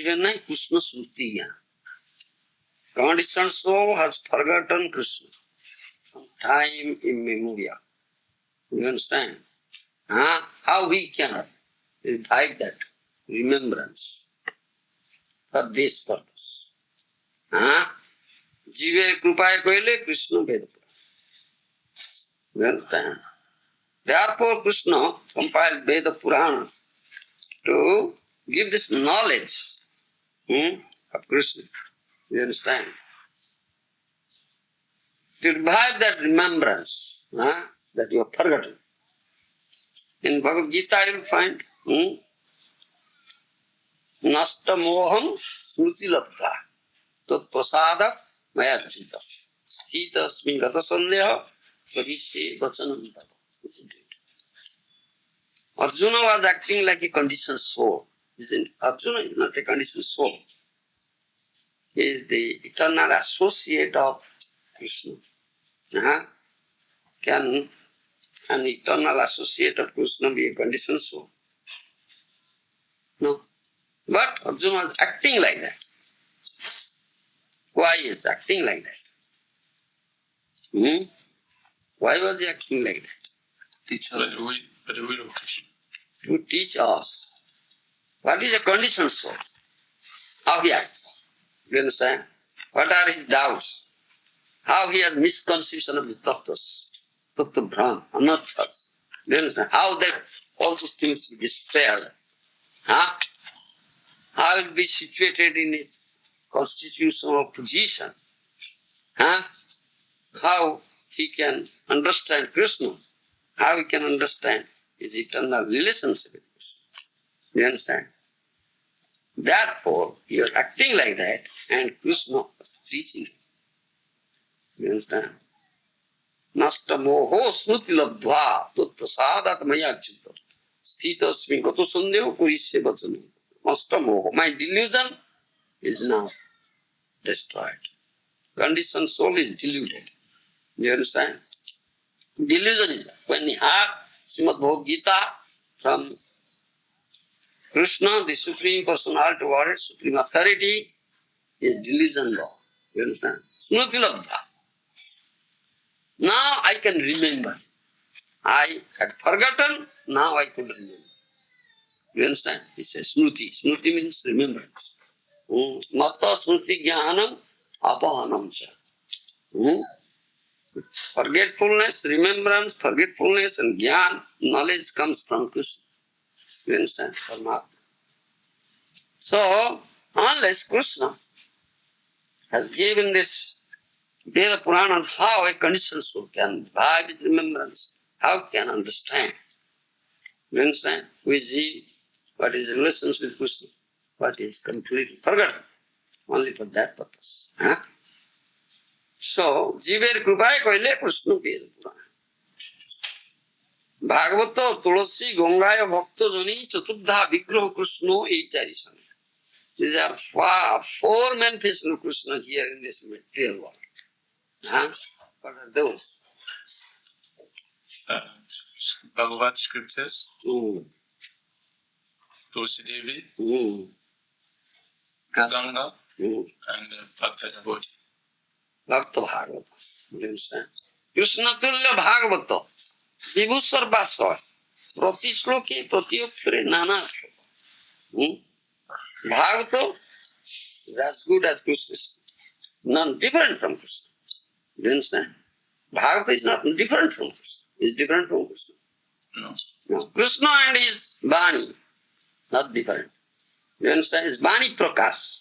বুঝিবেন নাই কৃষ্ণ স্মৃতি জ্ঞান। Conditioned soul has forgotten Krishna from time immemorial. You understand? How we can revive that remembrance for this purpose? Jive krupaya koile Krishna Veda. You understand? Therefore Krishna compiled Veda Purana to give this knowledge of Krishna. You understand? To revive that remembrance that you have forgotten. In Bhagavata you will find Nasta moham smruti labdha tat prasada maya chita sthita asmin gata sandeha parishe vachanam tava. Arjuna was acting like a conditioned soul. Arjuna is not a conditioned soul. He is the eternal associate of Krishna. Can an eternal associate of Krishna be a conditioned soul? No. But Arjuna was acting like that. Why is acting like that? Why was he acting like that? But the will of Krishna. To teach us what is a conditioned soul. How he acts. You understand? What are his doubts? How he has misconception of the tattvas, tattva brahma, not us. You understand? How that all those things will be spared. How it will be situated in a constitutional position. How he can understand Krishna. How he can understand his eternal relationship with Krishna. You understand? Therefore, he was acting like that and Krishna was teaching him. You understand? Nasta moho smruti labdhva tat prasadat maya chitta sthita asmin gato sandeho purishe vachanam. Nasta moho, my delusion is now destroyed. Conditioned soul is deluded. You understand? Delusion is when he heard Srimad Bhagavata from Krishna, the Supreme Personality of Godhead, Supreme Authority, is delusion law. You understand? Smruti labdha. Now I can remember. I had forgotten, now I could remember. You understand? He says smruti. Smruti means remembrance. Mata smruti jnanam apahanam cha. Forgetfulness, remembrance, forgetfulness and jnana, knowledge comes from Krishna. You understand? Paramatma. So, unless Krishna has given this Veda Purana, how a conditioned soul can revive its remembrance, how can understand? You understand? Who is he? What is the relations with Krishna? What is completely forgotten? Only for that purpose. So, Jiver Krupaya Koile Krishna Veda Purana. Bhagavata, Tulasi, Gongaya, Bhakta, Jani, Chaturdha, Vigraha, Krishna, Eichari Sangha. These are four manifestations of Krishna here in this material world. What are those? Bhagavad scriptures. Tulsi Devi. Ganga. And Bhakta Devotee. Bhakta Bhagavata. You understand? Krishna Tulya Bhagavata. Vibhu Sarvasva. Prati Shloki, Prati Akshare, Nana Shloka. Bhagavata is as good as Krishna. None different from Krishna. You understand? Bhagavata is not different from Krishna. It's different from Krishna. No. Krishna and his Bani, not different. You understand? It's Bani Prakash.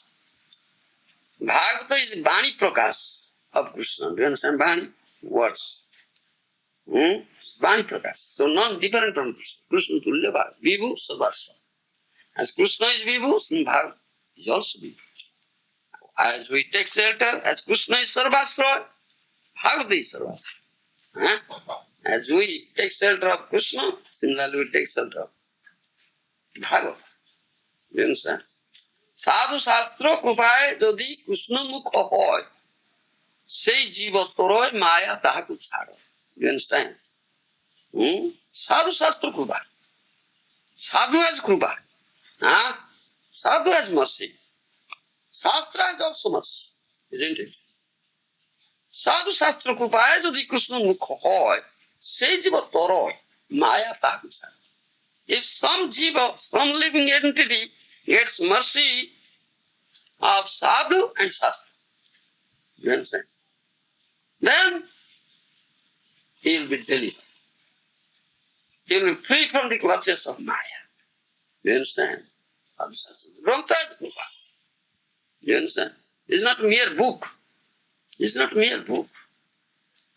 Bhagavata is Bani Prakash of Krishna. Do you understand Bani? Words. Bani Prakash. So not different from Krishna. Krishna Tulya Bhagavata. Vibhu Sarvasva. As Krishna is Vibhu, Bhagavata is also Vibhu. As we take shelter, as Krishna is Sarvasva, Bhagavata is Sarvasva. As we take shelter of Krishna, similarly we take shelter of Bhagavata. You understand? Sadhu Shastra Krupaye Jodi Krishna Mukha hoy, sei jiva toroy maya tahaku chhado. You understand? Sadhu Shastra Krupa. Sadhu has Krupa. Sadhu has mercy. Shastra is also mercy, isn't it? Sadhu Shastra Krupaye jodi Krishna mukha hoy, sei jiva toroy, maya taku chai. If some jiva, some living entity gets mercy of sadhu and shastra, you understand? Then he will be delivered. He will be free from the clutches of maya. You understand? Sadhu Shastra. Grantha is Krupa. You understand? It's not a mere book. It's not a mere book.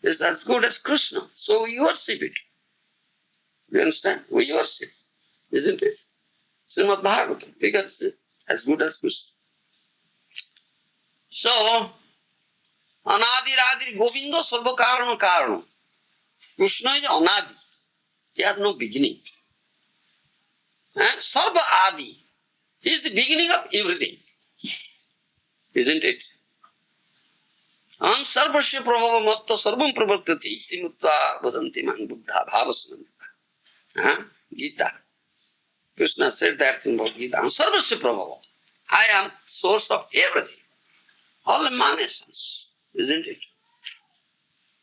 It's as good as Krishna. So we worship it. You understand? We worship. Isn't it? Srimad Bhagavata, because it's as good as Krishna. So, Anadi Radhi Govinda Sarva Karana Karana. Krishna is Anadi. He has no beginning. And Sarva Adi. He is the beginning of everything. Isn't it? Am sarvasya prabhava matta sarvam pravartati iti mutta vadanti man buddha bhavasana. Gita. Krishna said that in Bhagavad Gita. Am sarvasya prabhava. I am source of everything. All emanations. Isn't it?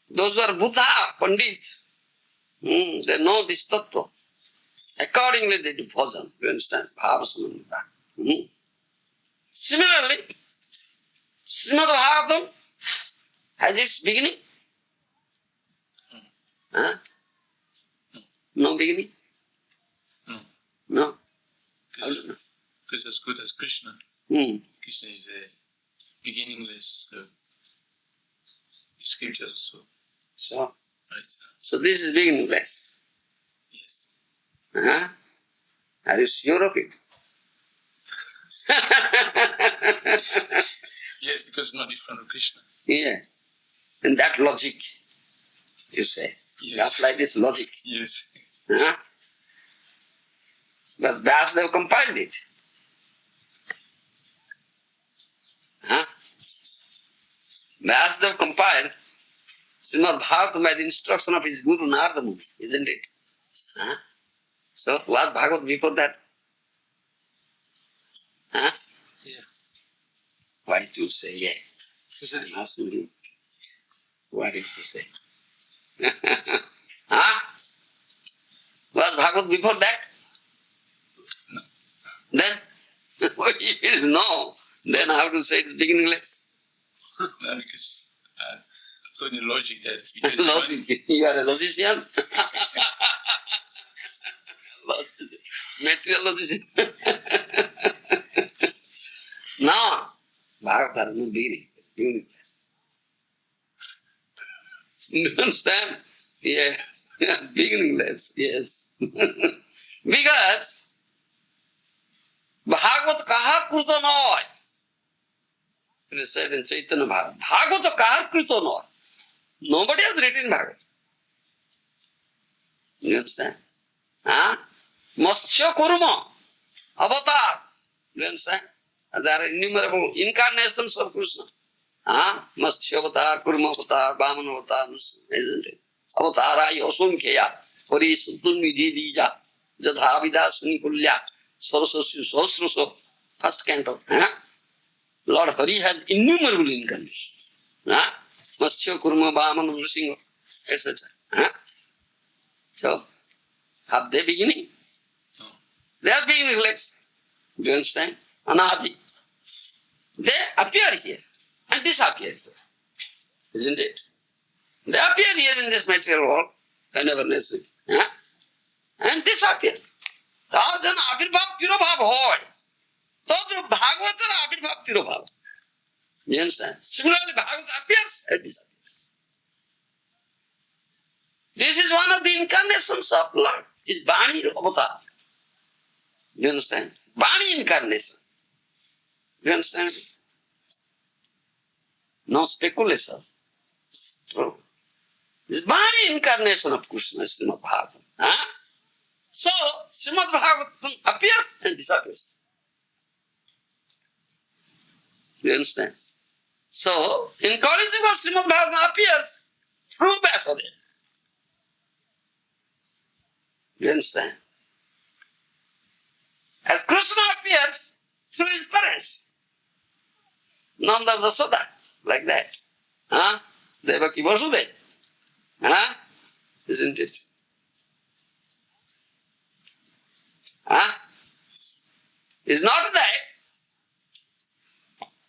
Those who are Buddha, Pandit, they know this tattva. Accordingly they do bhajan. You understand? Bhavasana. Similarly, Srimad Bhagavatam has its beginning? No beginning? No. Because as good as Krishna. Krishna is a beginningless scripture also. So, Right. so this is beginningless. Yes. Are you sure of it? Yes, because it's not different from Krishna. Yeah. And that logic, you say. Yes. You apply this logic. Yes. But Vyasdeva compiled it. Vyasdeva compiled Srimad Bhagavatam by the instruction of his Guru Narada Muni, isn't it? So was Bhagavad before that? Yeah. Why to say yeah? I'm asking you. Why did you say? Was Bhagavad before that? No. Then? If it is no, then how to say it's beginningless? No, because I thought in logic that because Logic. You are a logician? Material logician? No. Bhagavad has no beginning. It's beginningless. You understand? Yeah. Beginningless, yes. Because Bhagavad kaha kruta noy. It is said in Chaitanya Bhagavad. Bhagavad kaha kruta noy. Nobody has written Bhagavad. You understand? Matsya Kurma, Avatar. You understand? There are innumerable incarnations of Krishna. Matsya Avatar, Kurma Avatar, Vamana Avatar, isn't it? Avatara Yosunkya, Pari Sutun Vidija, Jadhavida Sunikulya, Sarasasya Sahasrasa, first canto. Lord Hari has innumerable incarnations. Matsya Kurma, Vamana, Nrsimha, etc. So, have they beginning? No. They are beginningless. Do you understand? Anadi. They appear here and disappear here. Isn't it? They appear here in this material world whenever necessary. And disappear. Then Abhirbhav Tirobhav hoy. So Bhagavatam Abhirbhav Tirobhav. You understand? Similarly, Bhagavatam appears and disappears. This is one of the incarnations of Lord. Is Bani Avatar. You understand? Bani incarnation. You understand? No speculation. True. This Bani incarnation of Krishna is Srimad Bhagavatam. So, Srimad Bhagavatam appears and disappears. You understand? So, in Kali Yuga, Srimad Bhagavatam appears through Vyasadeva. You understand? As Krishna appears through his parents. Nanda Dasoda, like that. Huh? Devaki Vasudeva. Huh? Isn't it? Huh? It's not that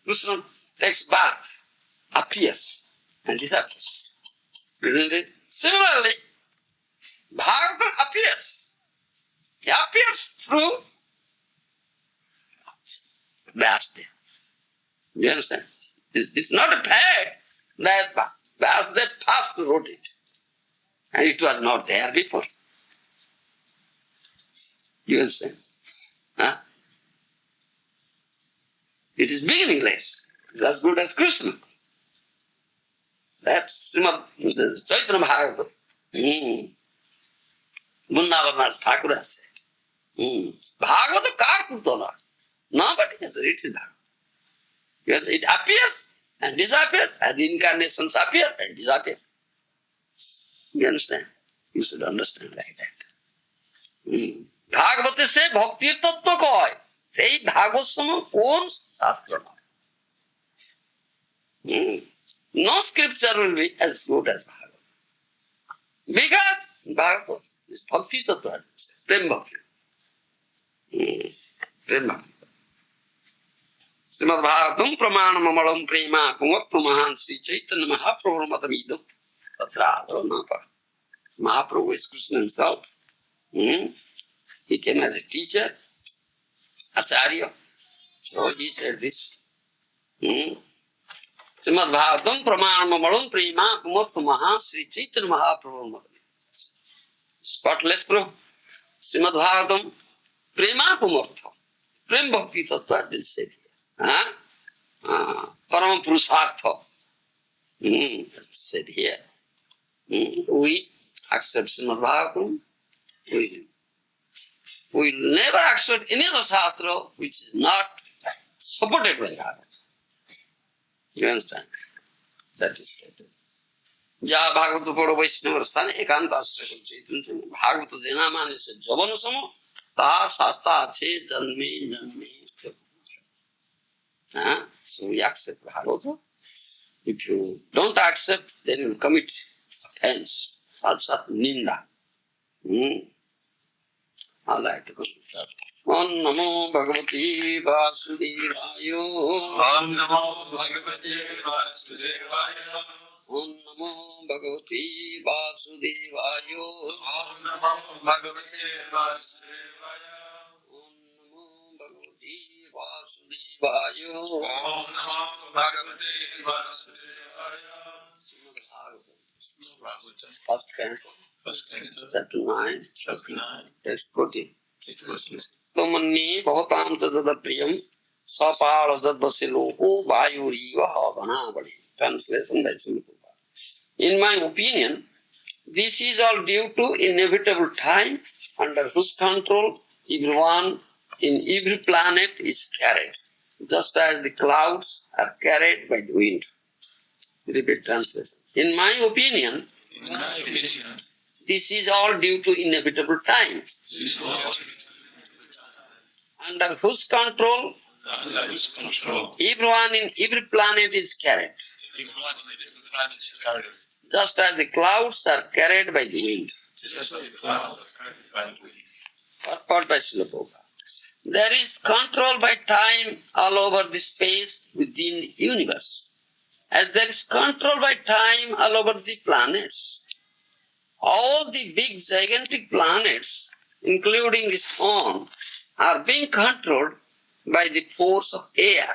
Krishna takes bath, appears, and disappears. Isn't it? Similarly, Bhagavatam appears. He appears through Vyasdeva. You understand? It's not a fact that Vyasdeva first wrote it, and it was not there before. You understand? Huh? It is beginningless. It's as good as Krishna. That Srimad Chaitanya Bhagavata. Vrindavan Thakur has said. Bhagavata Karkutana. Nobody has written that. Because it appears and disappears, and the incarnations appear and disappear. You understand? You should understand like that. Bhagavata se bhakti tattva koy. Say Bhagavatam own shastra. No scripture will be as good as Bhagavatam. Because Bhagavatam is bhakti tattva, prem bhakti. Prem bhakti. Srimad Bhagavatam pramanam amalam prema kumaptu mahan Sri Chaitanya Mahaprabhu matamidam tatrādhara napa. Mahaprabhu is Krishna himself. He came as a teacher, Acharya. So he said this. Srimad Bhagavatam pramanam amalam prema kumaptu mahan Sri Chaitanya Mahaprabhu matamidam. Spotless proof. Srimad Bhagavatam prema kumartha. Prem bhakti tattva has been said here. Param Purusartha. Said here. We accept Srimad Bhagavatam. We will never accept any other shastra which is not supported by Bhagavatam. You understand? That is stated. Ja Bhagavata Poro Vaishnava Sthane Ekanta Asya Chaitanya Bhagavata Denamani se Javana Samo Ta Shasta Che Janme Janme. So we accept Bhagavata. If you don't accept, then you will commit offense, falsat ninda. I like to go to that. Om Namo Bhagavati Vasudevaya. Om Namo Bhagavate Vasudevaya. Om Namo Bhagavati Vasudevaya. Om Namo Bhagavate Vasudevaya. Om Namo Bhagavati Vasudevaya. Om Namo Bhagavate Vasudevaya. First canto. First canto. Chapter 9. Chapter 9. Text 14. Text 14. Tamani bhavatam tadada priyam sapala dadvasiloho vayuriva havanavali. Translation by Swami. In my opinion, this is all due to inevitable time under whose control everyone in every planet is carried, just as the clouds are carried by the wind. Repeat translation. In my opinion, this is all due to inevitable time, under whose control everyone in every planet is carried, just as the clouds are carried by the wind. Purport by Srila Prabhupada. There is control by time all over the space within the universe, as there is control by time all over the planets. All the big gigantic planets, including the sun, are being controlled by the force of air,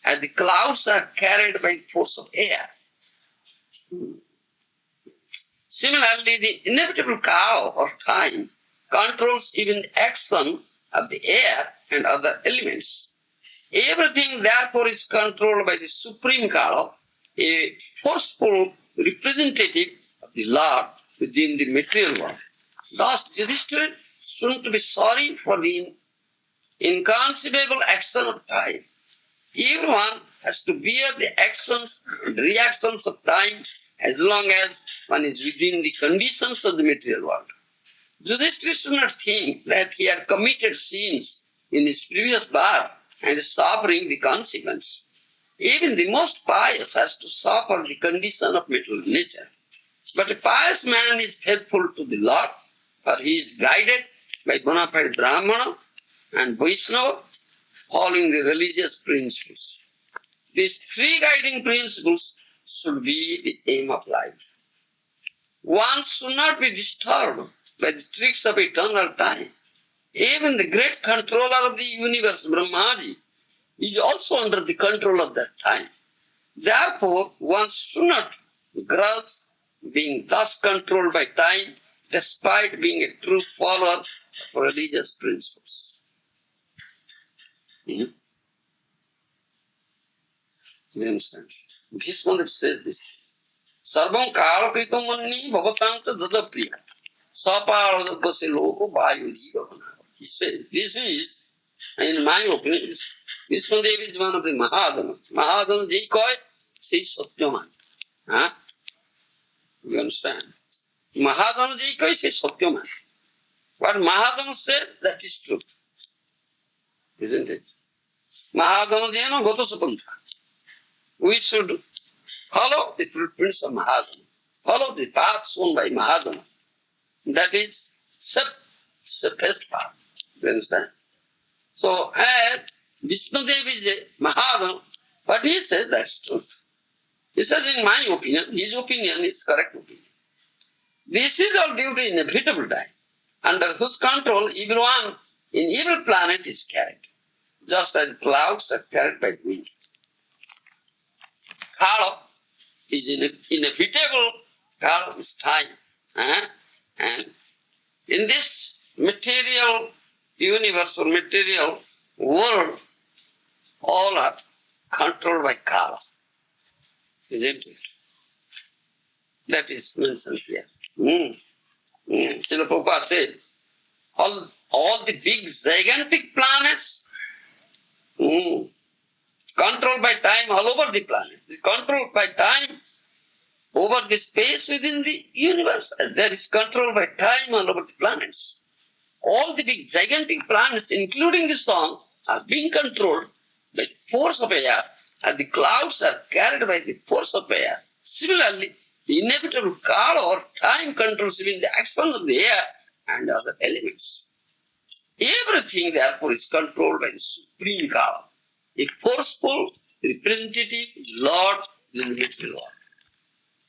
as the clouds are carried by the force of air. Similarly, the inevitable cow of time controls even the action of the air and other elements. Everything therefore is controlled by the supreme cow, a forceful representative of the Lord within the material world. Thus, Yudhishthira shouldn't be sorry for the inconceivable action of time. Everyone has to bear the actions and reactions of time as long as one is within the conditions of the material world. Yudhishthira should not think that he had committed sins in his previous birth and is suffering the consequence. Even the most pious has to suffer the condition of material nature. But a pious man is faithful to the Lord, or he is guided by bona fide Brahmana and Vaishnava, following the religious principles. These three guiding principles should be the aim of life. One should not be disturbed by the tricks of eternal time. Even the great controller of the universe, Brahmaji, is also under the control of that time. Therefore, one should not grudge being thus controlled by time, despite being a true follower of religious principles. You understand? Bhishma says this. Sarvam kalakritam manni bhavatanta dadapriya. Sapāradadvasi loko vāyudīva. He says, this is, in my opinion, Bhishma is one of the Mahadana. Mahadana ji koi, she Satyaman. Huh? You understand? Mahadana ji koi, she Satyaman. What Mahadana says, that is true. Isn't it? Mahadana jena gata supanta. We should follow the footprints of Mahadana. Follow the path shown by Mahadana. That is the best path. You understand? So, as Vishnudev is a Mahadana, but he says that's true. He says, in my opinion, his opinion is correct opinion. This is all due to inevitable time, under whose control everyone in every planet is carried, just as clouds are carried by wind. Kala is inevitable, Kala is time. And in this material universe or material world, all are controlled by Kala. Isn't it? That is mentioned here. Srila Prabhupada said, all the big gigantic planets controlled by time all over the planet. Controlled by time over the space within the universe. There is control by time all over the planets. All the big gigantic planets, including the sun, are being controlled by the force of air, and the clouds are carried by the force of air. Similarly, the inevitable Kala or time controls even the action of the air and other elements. Everything, therefore, is controlled by the supreme Kala. A forceful, representative Lord is the material Lord.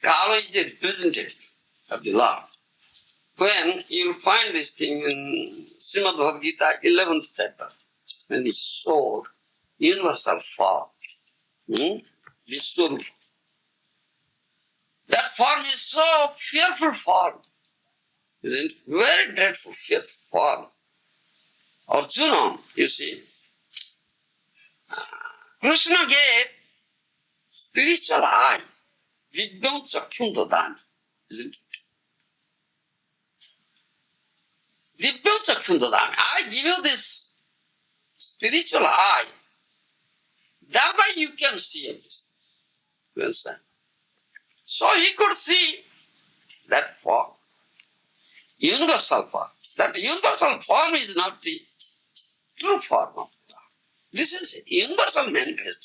Kala is the representative of the Lord. When you will find this thing in Srimad Bhagavata, 11th chapter, when the sword, universal form, the Swarupa. That form is so fearful form, isn't it? Very dreadful, fearful form. Arjuna, you see, Krishna gave spiritual eye, Vidyam Chakshum Dadani, isn't it? Divyam Chakshum Dadami. I give you this spiritual eye. Thereby you can see everything. You understand? So he could see that form, universal form. That universal form is not the true form of God. This is universal manifestation.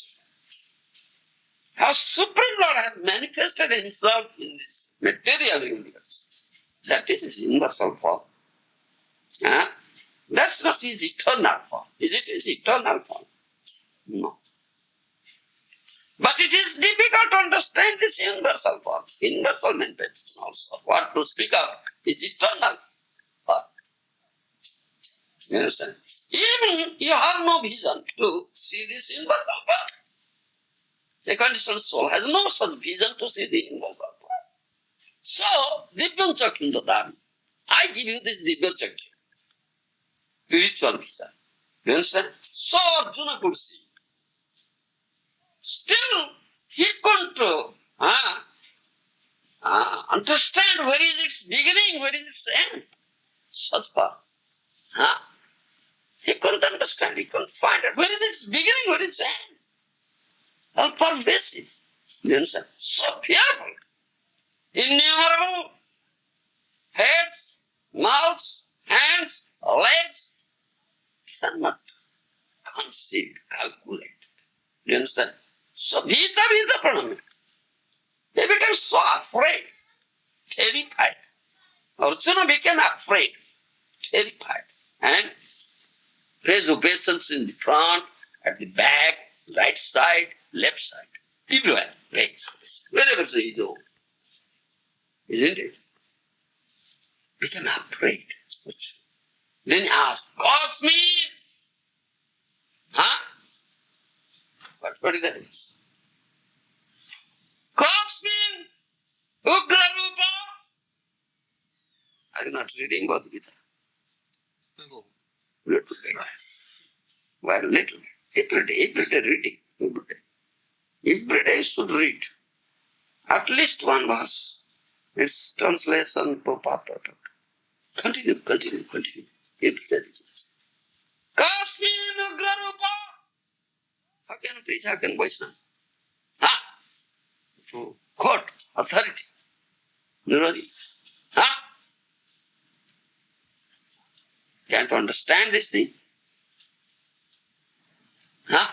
How Supreme Lord has manifested himself in this material universe. That is his universal form. That's not his eternal form. Is it his eternal form? No. But it is difficult to understand this universal form, universal manifestation also. What to speak of is eternal form. You understand? Even you have no vision to see this universal form. The conditioned soul has no such vision to see the universal form. So, Divyam Chakshum Dadami. I give you this Divyam Chakshum. Spiritual vision. You understand? So Arjuna could see. Still, he couldn't understand where is its beginning, where is its end. Such power. He couldn't understand, he couldn't find it. Where is its beginning, where is its end? All pervasive. You understand? So fearful. Innumerable heads, mouths, hands, legs, cannot conceive, calculate. You understand? So Vita Pranamya. They became so afraid, terrified. Arjuna became afraid, terrified. And raised obeisance in the front, at the back, right side, left side. Everywhere, right. Wherever he go. Isn't it? Became afraid. Then he asked, Cosme! Huh? What is that? Cosmin! Ugra Rupa! Are you not reading Bhagavata? No. Little bit. Well, little. Every day reading. Every day should read. At least one verse. Its translation per part. Continue. Every day. Kasmin Ugra Rupa! How can you preach? How can Vaishnava? Huh? So, court, authority. Nirvani. Huh? Can't understand this thing? Huh?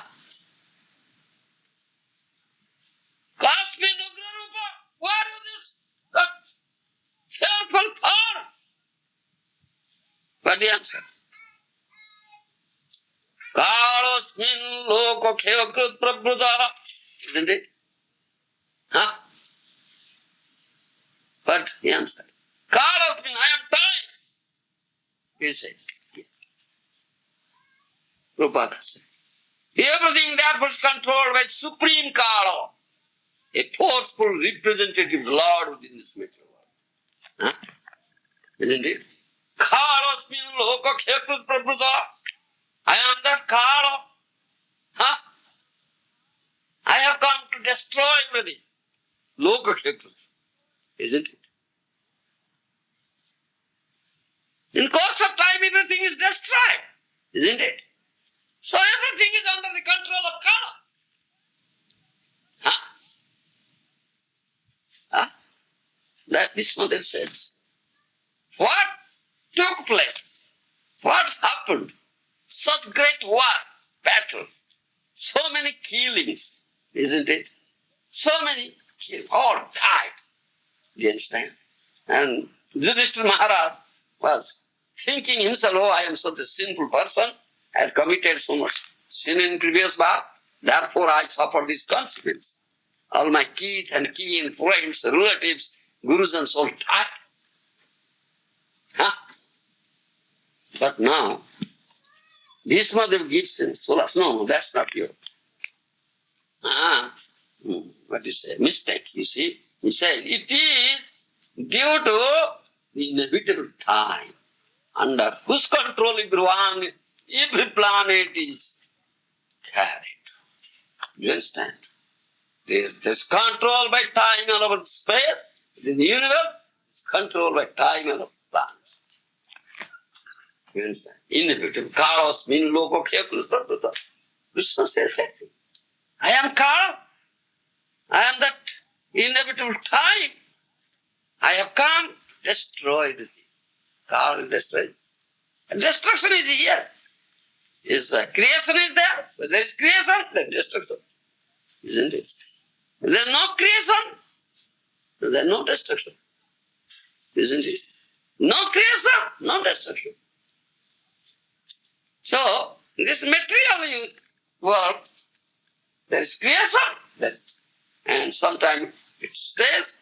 Kasmin Ugra Rupa! What is this? That fearful power? What the answer? Kalosmin loko khevakrut prabhuta. Isn't it? Huh? What the answer? Kalosmin, I am dying. He said. Prabhupada said. Everything that was controlled by Supreme Kala, a forceful representative Lord within this material world. Huh? Isn't it? Kalosmin loko khevakrut prabhuta. I am that Kala. Huh? I have come to destroy everything. Loka Khetra. Isn't it? In course of time, everything is destroyed. Isn't it? So everything is under the control of Kala. Huh? Huh? That Vishnudev says. What took place? What happened? Such great war, battle, so many killings, isn't it? So many killed, all died. Do you understand? And Yudhishthira Maharaj was thinking himself, oh, I am such a sinful person, I have committed so much sin in previous birth, therefore I suffer this consequence. All my kids and kin, friends, relatives, gurus and so died. Huh? But now, Bhishmadev gives him solace. No, that's not you. What you say? Mistake, you see. He said, it is due to the inevitable time. Under whose control every planet is carried. You understand? There's control by time all over space. The universe is controlled by time all over planets. You understand? Inevitable. Kalos min loko khekulus. Krishna says that. I am Kala. I am that inevitable time. I have come to destroy the thing. Kala will destroy. Destruction is here. Creation is there. When there is creation, then destruction. Isn't it? If there is no creation, then there is no destruction. Isn't it? No creation, no destruction. So, in this material world, there is creation, and sometimes it stays,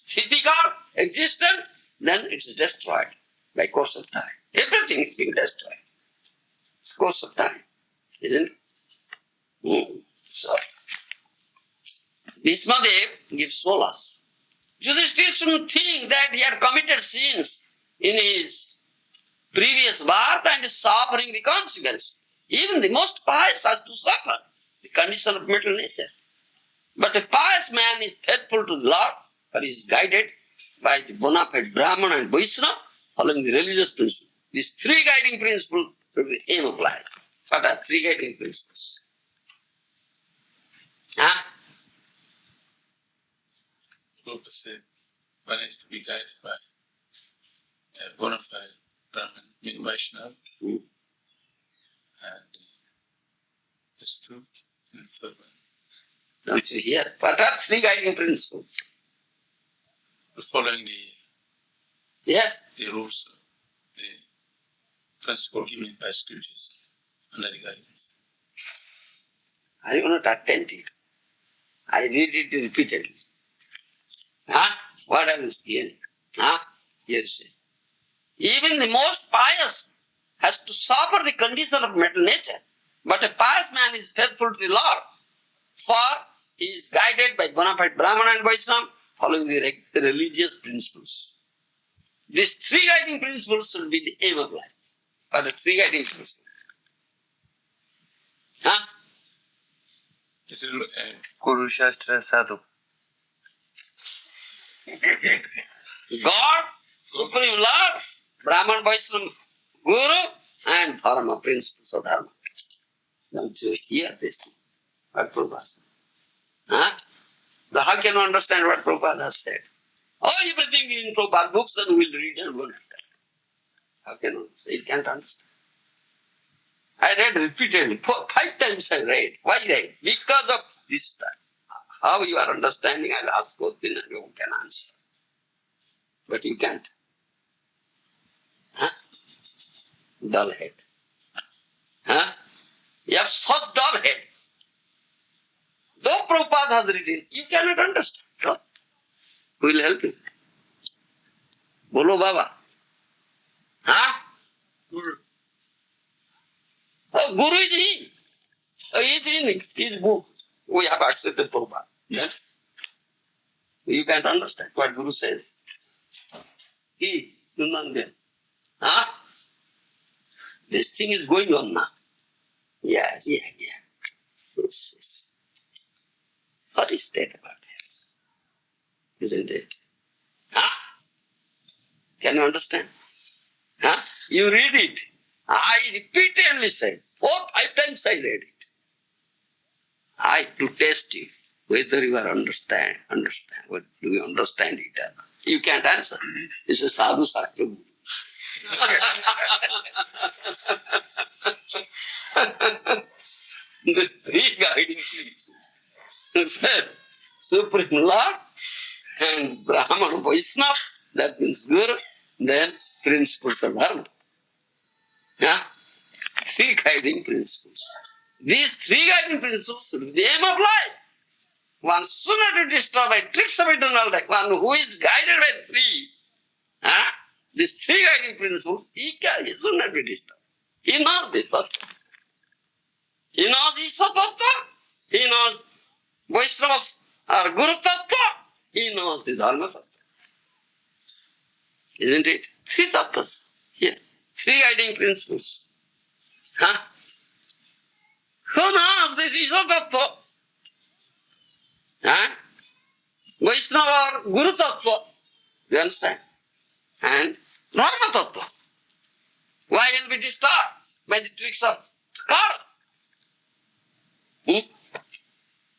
physical, existent, then it is destroyed by course of time. Everything is being destroyed. It's course of time, isn't it? So, Bhishmadev gives solace. Yudhishthira shouldn't think that he had committed sins in his previous birth and is suffering the consequence. Even the most pious has to suffer the condition of mental nature. But a pious man is faithful to the Lord, or is guided by the bona fide Brahman and Vaishnava, following the religious principles. These three guiding principles are the aim of life. What are three guiding principles? Huh? Prabhupada said one is to be guided by a bona fide Brahman, Vaishnava, and it's true. And the third one, Don't you hear? What are three guiding principles? Following Yes. the rules, the principle given by scriptures under the guidance. Are you not attentive? I read it repeatedly. Huh? What I was hearing? Huh? Yes. Even the most pious has to suffer the condition of mental nature. But a pious man is faithful to the Lord. For he is guided by bona fide Brahmana and Vaishnava, following the religious principles. These three guiding principles should be the aim of life. Or the three guiding principles. Huh? Is it, Guru Shastra Sadhu. God, Supreme Lord, Brahman, Vaishnava, Guru, and Dharma, principles of Dharma. Don't you hear this thing? What Prabhupada said? Huh? How can you understand what Prabhupada has said? Oh, everything in Prabhupada books, then we'll read and we'll understand. How can you? You can't understand. I read repeatedly. 5 times I read. Why read? Because of this time. How you are understanding, I'll ask question and you can answer. But you can't. Huh? Dull head. Huh? You have such dull head. Though Prabhupada has written, you cannot understand. So, who will help you? Bolo Baba. Huh? Guru. Guru is he. He is in his book. We have accepted Prabhupada. Then you can't understand what Guru says. He, Nunandan. Huh? This thing is going on now. Yeah. Yes. Sorry state about it. Isn't it? Huh? Can you understand? Huh? You read it. I repeatedly said, 4, 5 times I read it. I to test you whether you are understand. What do you understand it or not? You can't answer. It's a sadhu sakya. The three guiding principles said Supreme Lord and Brahman Vaishnava, that means Guru, then principles of Dharma. Yeah? Three guiding principles. These three guiding principles should be the aim of life. One should not be disturbed by tricks of eternal life. One who is guided by three, these three guiding principles, he should not be disturbed. He knows this tattva. He knows Isha tattva. He knows Vaishnavas or Guru tattva. He knows the Dharma tattva. Isn't it? Three tattvas here. Three guiding principles. Huh? Who knows this Isha tattva? Huh? Vaishnava or Guru tattva. You understand? And Dharma tattva. Why will be disturbed by the tricks of Kala?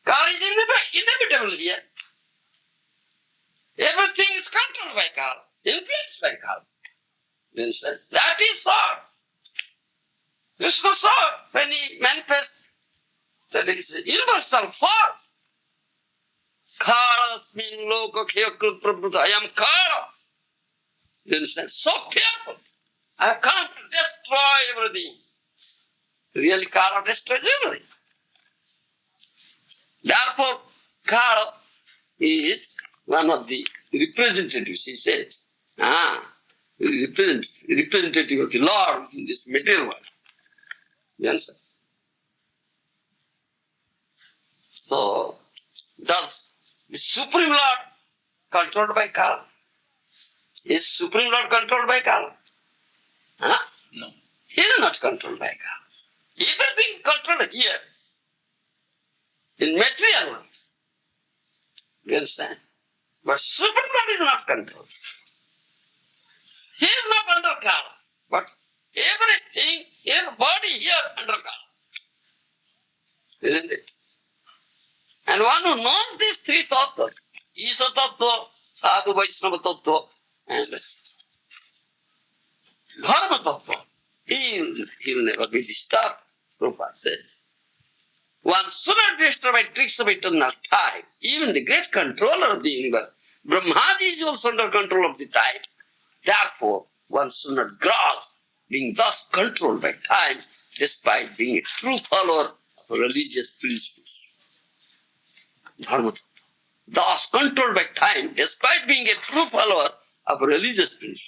Kala is inevitable here. Everything is controlled by Kala, influenced by Kala. You understand? That is all. Krishna saw when he manifests that it is a universal form. Kalasmin loka khyakrit prabhuta. I am Kala. You understand? So fearful. I have come to destroy everything. Really, Kala destroys everything. Therefore, Kala is one of the representatives, he says. Representative of the Lord in this material world. You understand? So, does the Supreme Lord controlled by Kala? Is Supreme Lord controlled by Kala? No. He is not controlled by Kala. Everything controlled here. In material world. You understand? But Supreme Lord is not controlled. He is not under Kala. But everything, everybody here under Kala. Isn't it? And one who knows these three tattvas, Isha tattva, Sadhu Vaishnava tattva, and Dharma tattva, he will never be disturbed, Prabhupada says. One sooner destroyed by tricks of eternal time. Even the great controller of the universe, Brahmaji, is also under control of the time. Therefore, one sooner grasp, being thus controlled by time, despite being a true follower of religious principles. Dharma. Thus controlled by time, despite being a true follower of religious principles.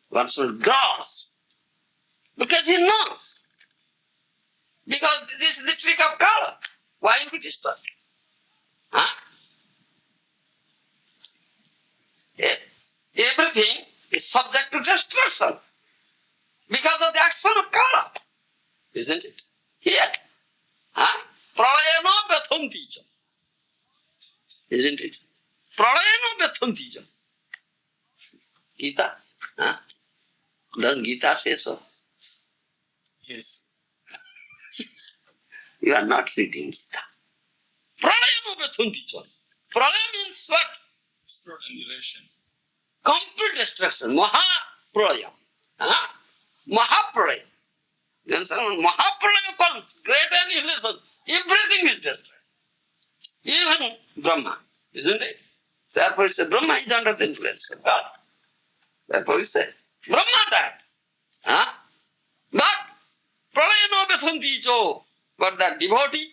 One should grasp, because he knows. Because this is the trick of Kala. Why will it start? Huh? Everything is subject to destruction because of the action of Kala. Isn't it? Here. Huh? Pralayana vyathanti ca. Isn't it? Pralayana vyathanti ca. Gita. Huh? Doesn't Gita say so? Yes. You are not reading Gita. Pralayana vyathanti ca. Pralaya means what? Annihilation. Complete destruction. Mahapralaya. Huh? Mahapralaya. You understand? Mahapralaya comes. Great annihilation. Everything is destroyed. Even Brahma. Isn't it? Therefore it says Brahma is under the influence of God. Therefore it says Brahma died. Huh? But Pralayana vyathanti ca. But that devotee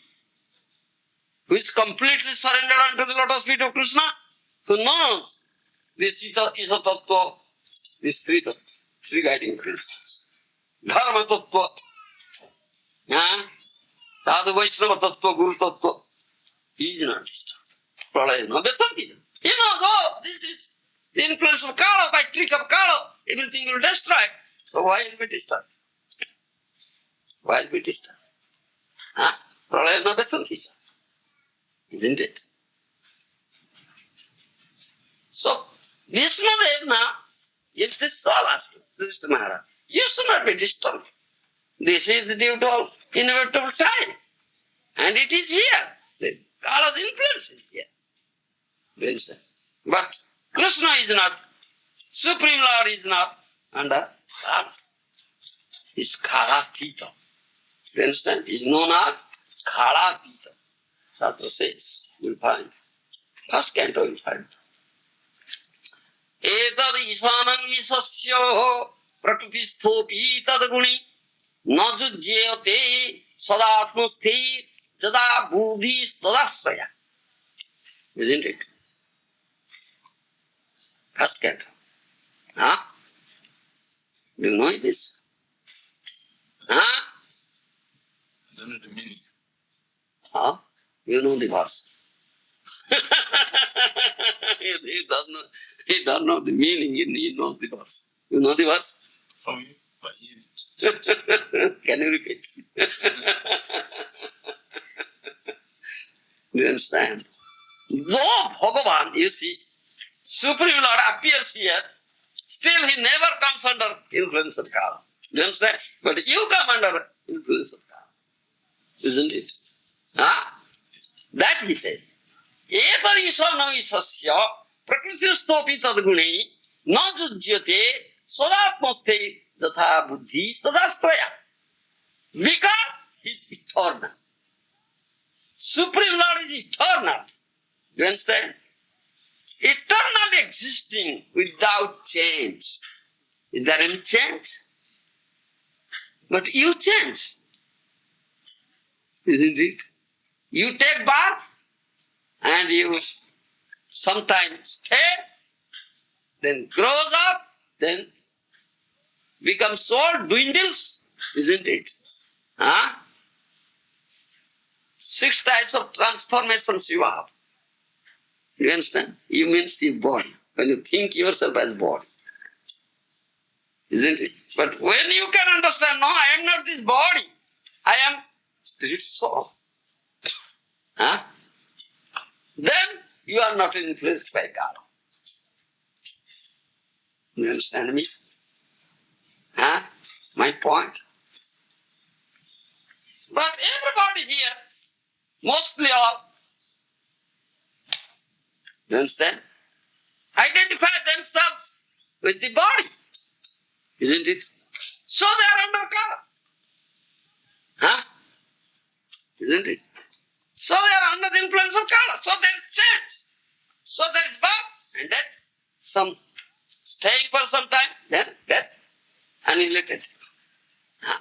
who is completely surrendered unto the lotus feet of Krishna, who knows this Isa Tattva, this three guiding principles. Dharma Tattva, Sadhu Vaishnava Tattva, Guru Tattva. He is not disturbed. Pralayana vyathanti ca. He knows, oh, this is the influence of Kala, by trick of Kala, everything will destroy. So why will be disturbed? Why will be disturbed? Pralayana vyathanti ca. Isn't it? So, Vishnudev now, if this is all asking, this is the Maharaja, you should not be disturbed. This is the due to inevitable time. And it is here. The Kala's influence is here. But Krishna is not, Supreme Lord is not under Kala. He's Kalatita. You understand? He's known as Kalatita. Satra says, you'll find. First canto you'll find. Etad ishanam isasya prakrtisthopi tadguni najujyate sadatmasthi jada buddhi tadasvaya. Isn't it? First canto. Huh? Do you know this? Huh? I don't know the meaning. Huh? You know the verse. He doesn't know the meaning, he knows the verse. You know the verse? From you, by hearing. Can you repeat? Do you understand? Though Bhagavan, you see, Supreme Lord appears here, still he never comes under influence of Kala. Do you understand? But you come under influence of Kala. Isn't it? Huh? That he says. Etad ishanam isasya prakritistopi tadguni na jujyate sadatmaste jatha buddhi tadastraya. Because he is eternal. Supreme Lord is eternal. Do you understand? Eternally existing without change. Is there any change? But you change. Isn't it? You take birth and you sometimes stay, then grows up, then becomes old, dwindles, isn't it? Huh? 6 types of transformations you have. You understand? You means the body. When you think yourself as body. Isn't it? But when you can understand, no, I am not this body. I am spirit soul. Huh? Then you are not influenced by God. You understand me? Huh? My point. But everybody here, mostly all, you understand? Identify themselves with the body. Isn't it? So they are under God. Huh? Isn't it? So they are under the influence of Kala. So there is change. So there is birth and death. Some staying for some time, then death, annihilated. Huh?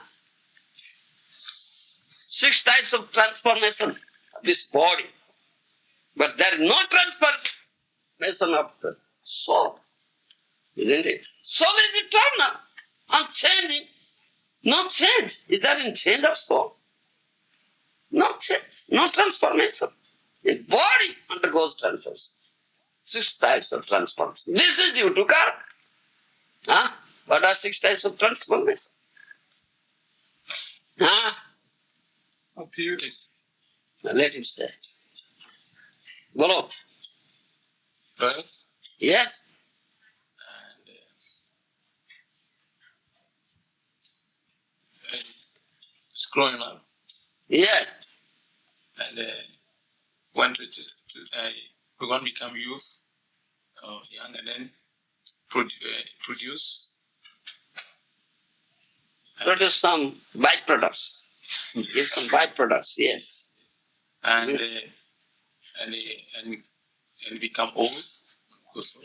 6 types of transformation of this body. But there is no transformation of the soul. Isn't it? Soul is eternal, unchanging. No change. Is there any change of soul? No change, no transformation. The body undergoes transformation. 6 types of transformation. This is due to karma. Huh? What are 6 types of transformation? Huh? How beautiful. Now let him say. Bolo. Birth Yes. and it's growing up. Yes. And one we're going to become youth or young and then produce. Produce some byproducts. Give some byproducts, yes. And Yes. and become old, of course,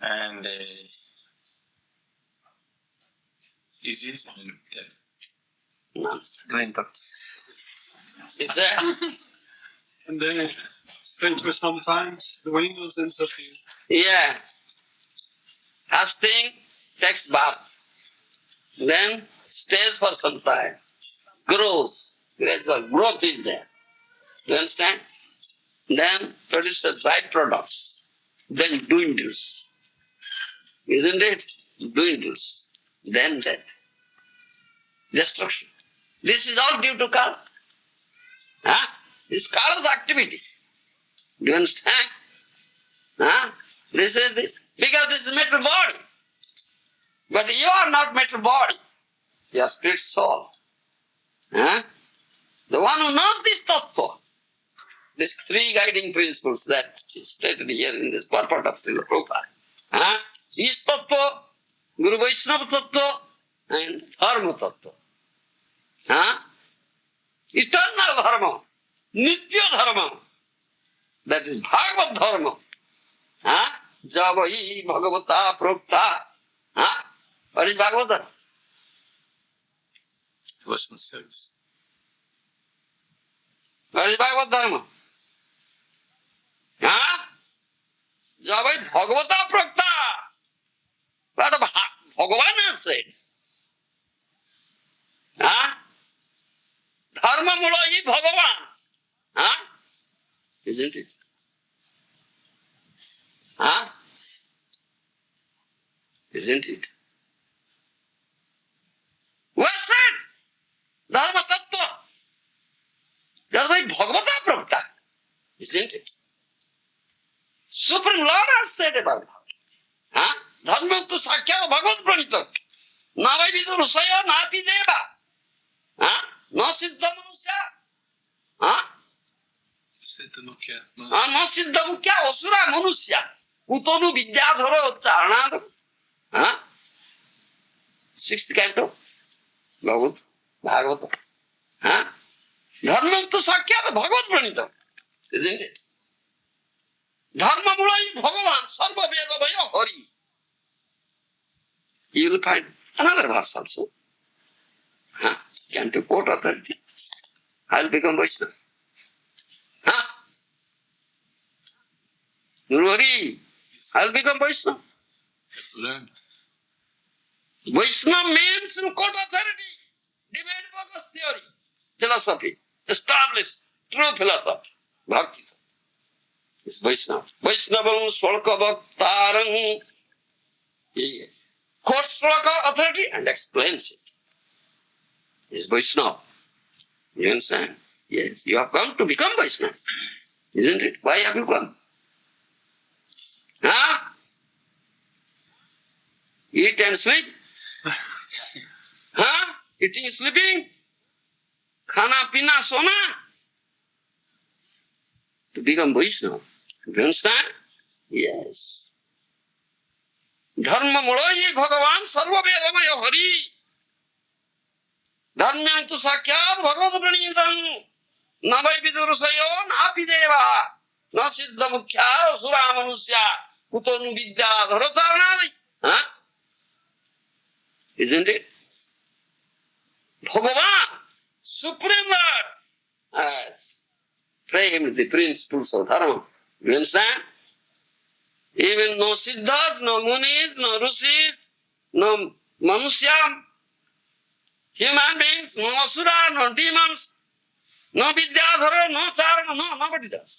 and disease and death. No. Govinda. Is there? And then spent for some time, the windows and so forth. Yeah. Fasting takes bath. Then stays for some time. Grows. Gradual growth is there. You understand? Then produces byproducts. Then dwindles. Isn't it? Dwindles. Then death. Destruction. This is all due to karma. Huh? This is Kala's activity. Do you understand? Huh? This is because this is material body. But you are not material body. You are spirit soul. Huh? The one who knows this tattva, these 3 guiding principles that is stated here in this purport of Srila Prabhupada. Huh? Is tattva, Guru Vaishnava tattva, and Dharma tattva. Huh? Eternal Dharma, Nitya Dharma, that is Bhagavad Dharma. Huh? Javahi Bhagavata Prokta. Huh? What is Bhagavata? Devotional service. What is Bhagavad Dharma? Huh? Javahi Bhagavata Prokta. What Bhagavan has said. Huh? Dharma Mulahi Bhagavan. Huh? Isn't it? Huh? Isn't it? Well said. Dharma Tattva. That's why Bhagavata Prabhata. Isn't it? Supreme Lord has said about it. Huh? Dharma to Sakya Bhagavad Pranita. Navai vidu rusaya napi deva. Huh? No siddha manusya. Huh? Siddha Mukhya. No siddha mukhya asura manusya. Utonu vidyadhara charnadam. Huh? 6th canto. Bhagavata. Huh? Dharma to Sakya Bhagavad Pranita. Isn't it? Dharma mulai Bhagavan sarva veda vaya hari. You will find another verse also. Huh? Canto quote authority. I will become Vaishnava. Huh? Guru Hari, I will become Vaishnava. Learn. Vaishnava means in court authority. Debate focus theory. Philosophy. Established true philosophy. Bhakti. It's Vaishnava. Vaishnavam Svalka Bhaktarang. He quotes Sloka authority and explains it. It's Vaishnava. You understand? Yes. You have come to become Vaishnava. Isn't it? Why have you come? Huh? Eat and sleep? Huh? Eating, sleeping? Khana, pina, sona? To become Vaishnava. You understand? Yes. Dharma mulayi Bhagavan sarva vedamaya hari. Dharmyantu sakyat bhagavad pranidam. Na vai vidursayo napi deva na siddha mukhya sura manusya kuton vidya dharatarnadi. Huh? Isn't it? Bhagavan, Supreme Lord, framed the principles of Dharma. You understand? Even no siddhas, no munis, no rishis, no manusyam, human beings, no asura, no demons, no vidyadhara, no charaka, no, nobody does.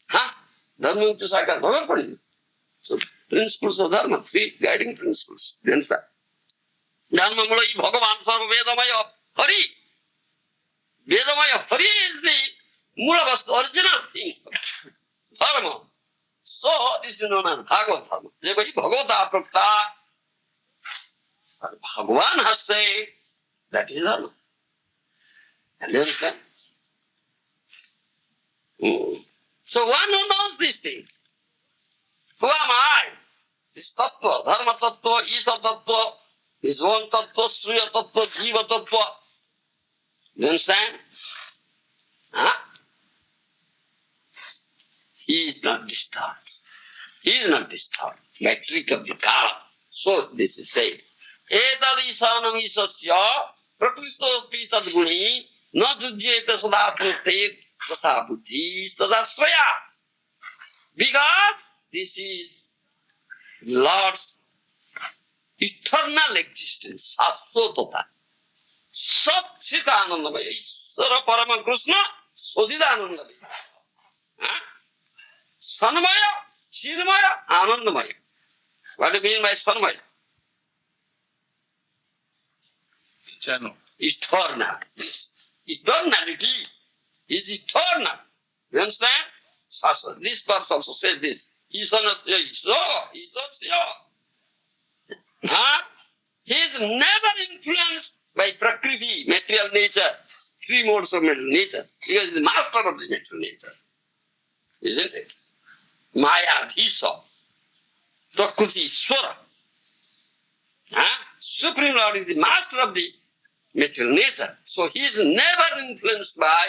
Huh? Dharma to sakar, nobody. So, principles of Dharma, three guiding principles. You understand? Dharma mulai Bhagavan sarva vedamaya hari. Vedamaya hari is the mula vastu, original thing. Dharma. So, this is known as Bhagavad Dharma. Therefore, Bhagavata prakta, Bhagavan has said, that is Dharma. And you understand? So, one who knows this thing, who am I? This tattva, Dharma tattva, Isa tattva, his own tattva, Sriya tattva, Jiva tattva. You understand? Huh? He is not disturbed. He is not disturbed by trick of the kala. So this is said. Etad isanam isasya prakristopi tad guni na jujyeta sada prate tata buddhi sada sraya. Because this is Lord's eternal existence, Sasotata. Sat Sitanandamaya. Isvara Parama Krishna, Sosidanandamaya. Sanmaya, Chidmaya, Anandamaya. What do you mean by Sanmaya? Eternal. Eternal. This eternality is eternal. You understand? Sasa. This verse also says this. Isanasya Iso, Isasya. He is never influenced by Prakriti, material nature, three modes of material nature. He is the master of the material nature. Isn't it? Maya, Dhisa, Prakriti, Swara. Supreme Lord is the master of the material nature. So he is never influenced by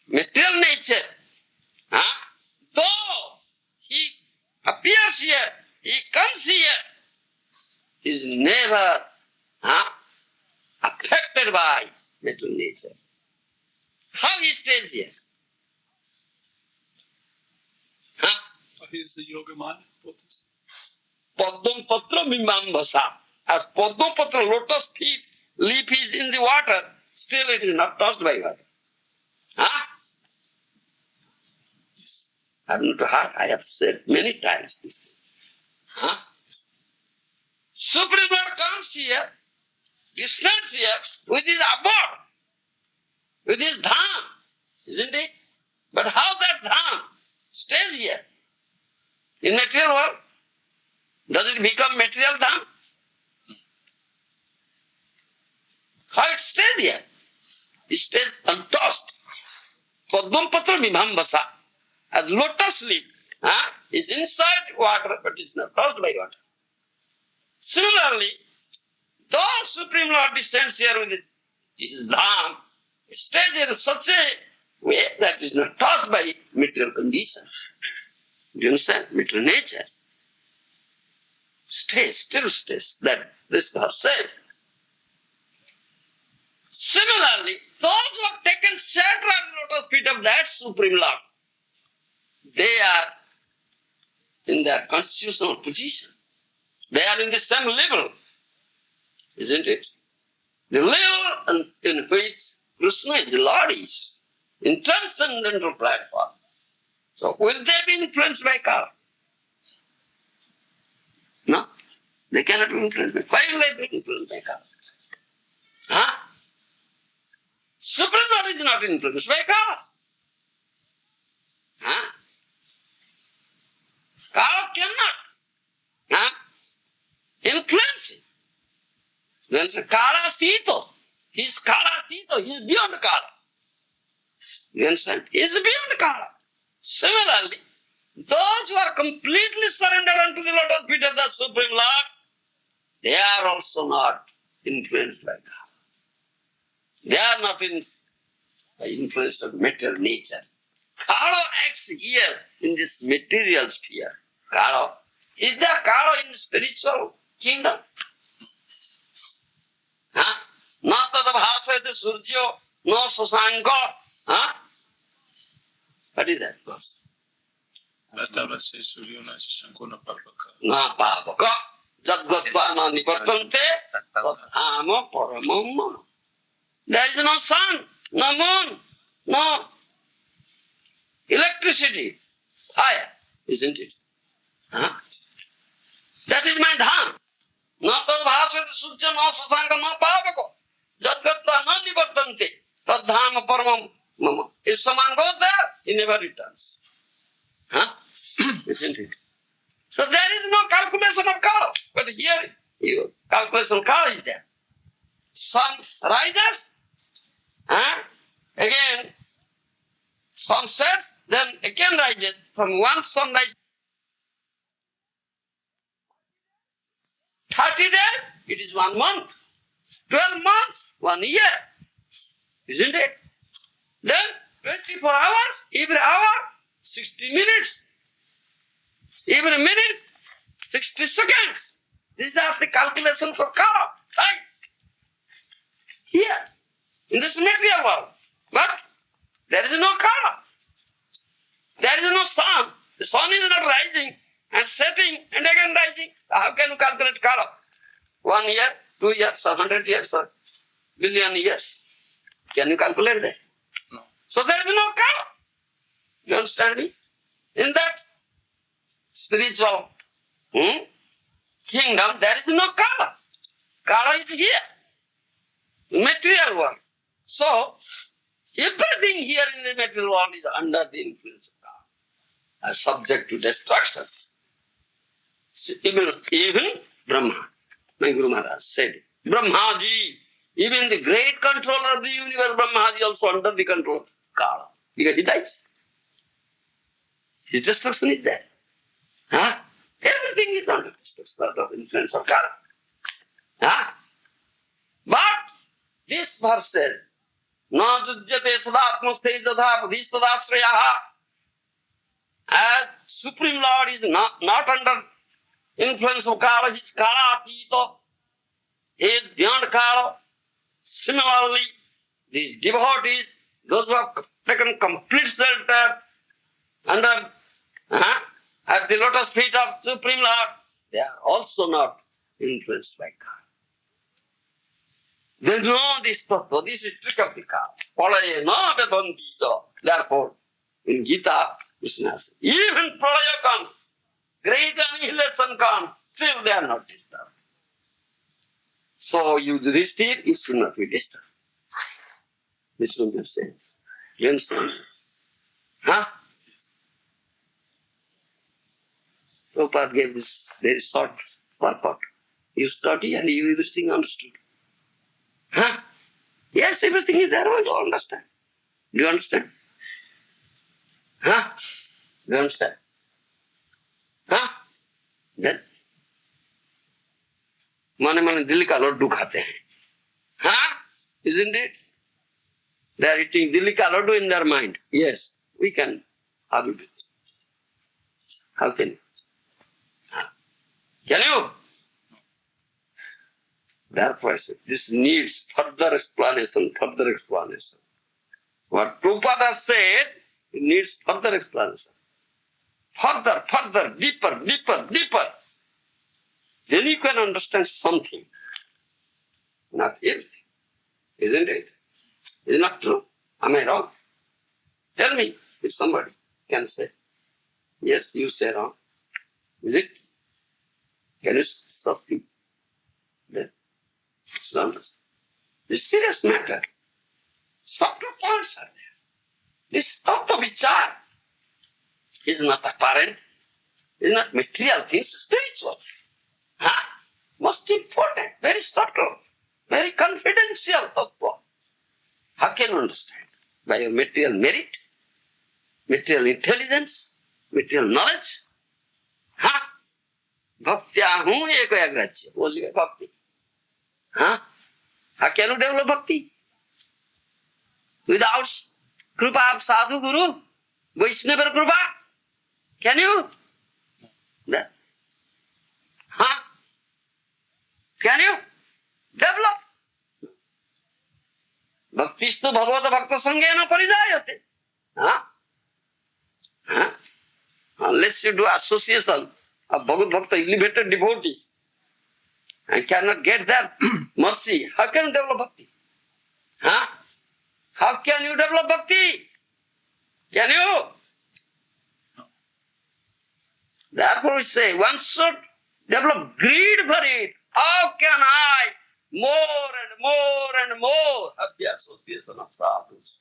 material nature. Though he appears here, he comes here, he is never affected by material nature. How he stays here? He is the yoga mind. Padam patra bimbambasa. As padam patra, lotus leaf is in the water, still it is not touched by water. I have not heard, I have said many times this thing. Supreme Lord comes here, he stands here with his abode, with his dham, isn't it? But how that dham stays here? In material world, does it become material dham? How it stays here? It stays untouched. Padam patra vibhambasa. As lotus leaf is inside water, but is not touched by water. Similarly, though Supreme Lord descends here with his dham, it stays here in such a way that is not touched by material conditions. Do you understand? Material nature stays, still stays. That this verse says. Similarly, those who have taken shelter on the lotus feet of that Supreme Lord, they are in their constitutional position. They are in the same level, isn't it? The level in which Krishna is the Lord is, in transcendental platform. So will they be influenced by karma? No, they cannot be influenced by. Why will they be influenced by karma? Supreme Lord is not influenced by karma. Karma cannot influence him. Then Kala Tito. He is Kala Tito. He is beyond Kala. You understand? He is beyond Kala. Similarly, those who are completely surrendered unto the lotus feet of the Supreme Lord, they are also not influenced by Kala. They are not by influence of material nature. Kala acts here in this material sphere. Kala. Is there Kala in spiritual kingdom? Huh? Not the bhasayate surjo, no sasanka. Huh? What is that verse? Vatavase suryona shankona parvaka. Na pavaka. Jadgatva na nipattante. Ama paramam mama. There is no sun, no moon, no electricity, fire, isn't it? Huh? That is my Dharma. Not the bhasayate surjo, no sasanka, no pavaka. Jadgatva na nipattante. Tad Dharma paramam mama. If someone goes there, he never returns. Huh? Isn't it? So there is no calculation of Kala. But here, calculation of Kala is there. Sun rises, again sun sets, then again rises. From one sunrise, 30 days, it is 1 month. 12 months, 1 year. Isn't it? Then 24 hours, every hour, 60 minutes. Every minute, 60 seconds. These are the calculations of Kala. Right? Here, in this material world. But there is no Kala. There is no sun. The sun is not rising and setting and again rising. How can you calculate Kala? 1 year, 2 years, 100 years, or billion years. Can you calculate that? No. So there is no Kala. You understand me? In that spiritual kingdom, there is no Kala. Kala is here. Material world. So, everything here in the material world is under the influence of Kala, as subject to destruction. So even Brahma, my Guru Maharaj said, Brahmaji, even the great controller of the universe, Brahmaji, also under the control of Kala, because he dies. His destruction is there. Huh? Everything is under the influence of Kala. Huh? But this verse says, Na jujyate sadatmaste jatha budhistadasrayaha. As Supreme Lord is not under influence of Kala, he is Kala Atita. He is beyond Kala. Similarly, the devotees, those who have taken complete shelter under at the lotus feet of Supreme Lord, they are also not influenced by Kala. They know this tattva, this is trick of the Kala. Pralaya na vedantita. Therefore, in Gita, Krishna says, even pralaya comes, great annihilation comes, still they are not disturbed. So you Yudhishthir, you should not be disturbed. This one just says. You understand? Huh? Prabhupada gave this very short purport. You study and you everything understood. Huh? Yes, everything is there, you understand. Do you understand? Huh? Do you understand? Huh? Then, mane mane Dilli ka laddu khate hain. Huh? Isn't it? They are eating Dilli ka laddu in their mind. Yes, we can. How do it? How can you? Huh? Can you? Therefore I said, this needs further explanation, further explanation. What Prabhupada said, it needs further explanation. Further, further, deeper, deeper, deeper. Then you can understand something. Not everything. Isn't it? Is it not true? Am I wrong? Tell me if somebody can say, yes, you say wrong. Is it? Can you sustain that? It's not. This serious matter. Subtle points are there. This tattva vichar is not apparent, is not material things, spiritual. Huh? Most important, very subtle, very confidential tattva. How can you understand? By your material merit, material intelligence, material knowledge? Huh? Bhaktyahum ekayagrachya. Only bhakti. Huh? How can you develop bhakti? Without Kripa of Sadhu Guru, Vaishnava Kripa. Can you? That. Huh? Can you? Develop. Bhaktistu Bhagavata Bhakta Sangena Parijayate. Huh? Huh? Unless you do association of Bhagavad Bhakta elevated devotee and cannot get that mercy, how can you develop bhakti? Huh? How can you develop bhakti? Can you? Therefore we say one should develop greed for it. How can I more and more and more have the association of sadhus?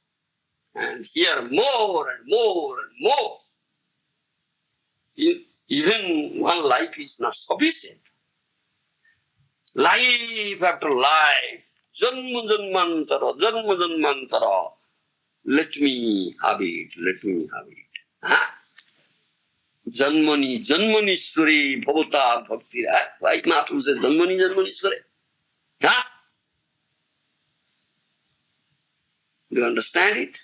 And here more and more and more. Even one life is not sufficient. Life after life, janma janmantara, let me have it, let me have it. Huh? Janmani, janmani suri, bhavata bhakti. Like Mahatma says, janmani, janmani suri. Huh? Do you understand it?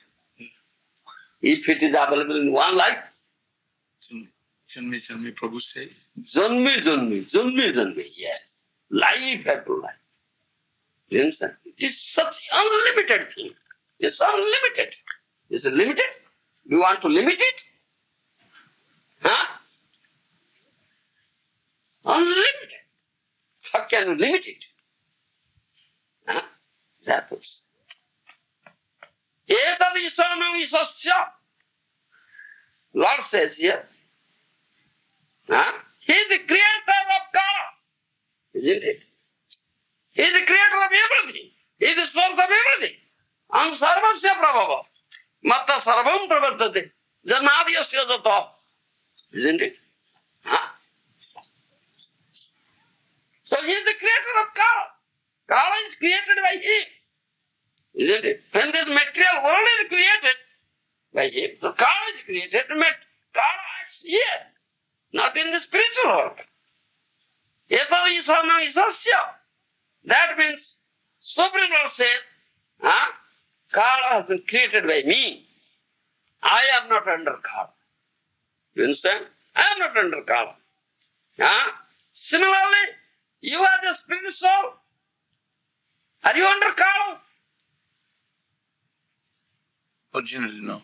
If it is available in one life, Janmi, Prabhu said. Janmi, yes. Life after life. You understand? It is such unlimited thing. It's unlimited. Is it limited? Do you want to limit it? Huh? Unlimited. How can you limit it? Huh? That was. Etad isana isasya. Lord says here, huh? He is the creator of God, isn't it? He is the creator of everything. He is the source of everything. Am sarvasya prabhava. Matta sarvam pravartate. Janadiyasya jato. Isn't it? Huh? So he is the creator of Kala. Kala is created by him. Isn't it? When this material world is created by him, so Kala is created, Kala acts here, not in the spiritual world. Etad isana isasya. That means, Supreme Lord says, Kala has been created by me. I am not under Kala. You understand? I am not under Kala. Similarly, you are the spirit soul. Are you under Kala? Originally, no.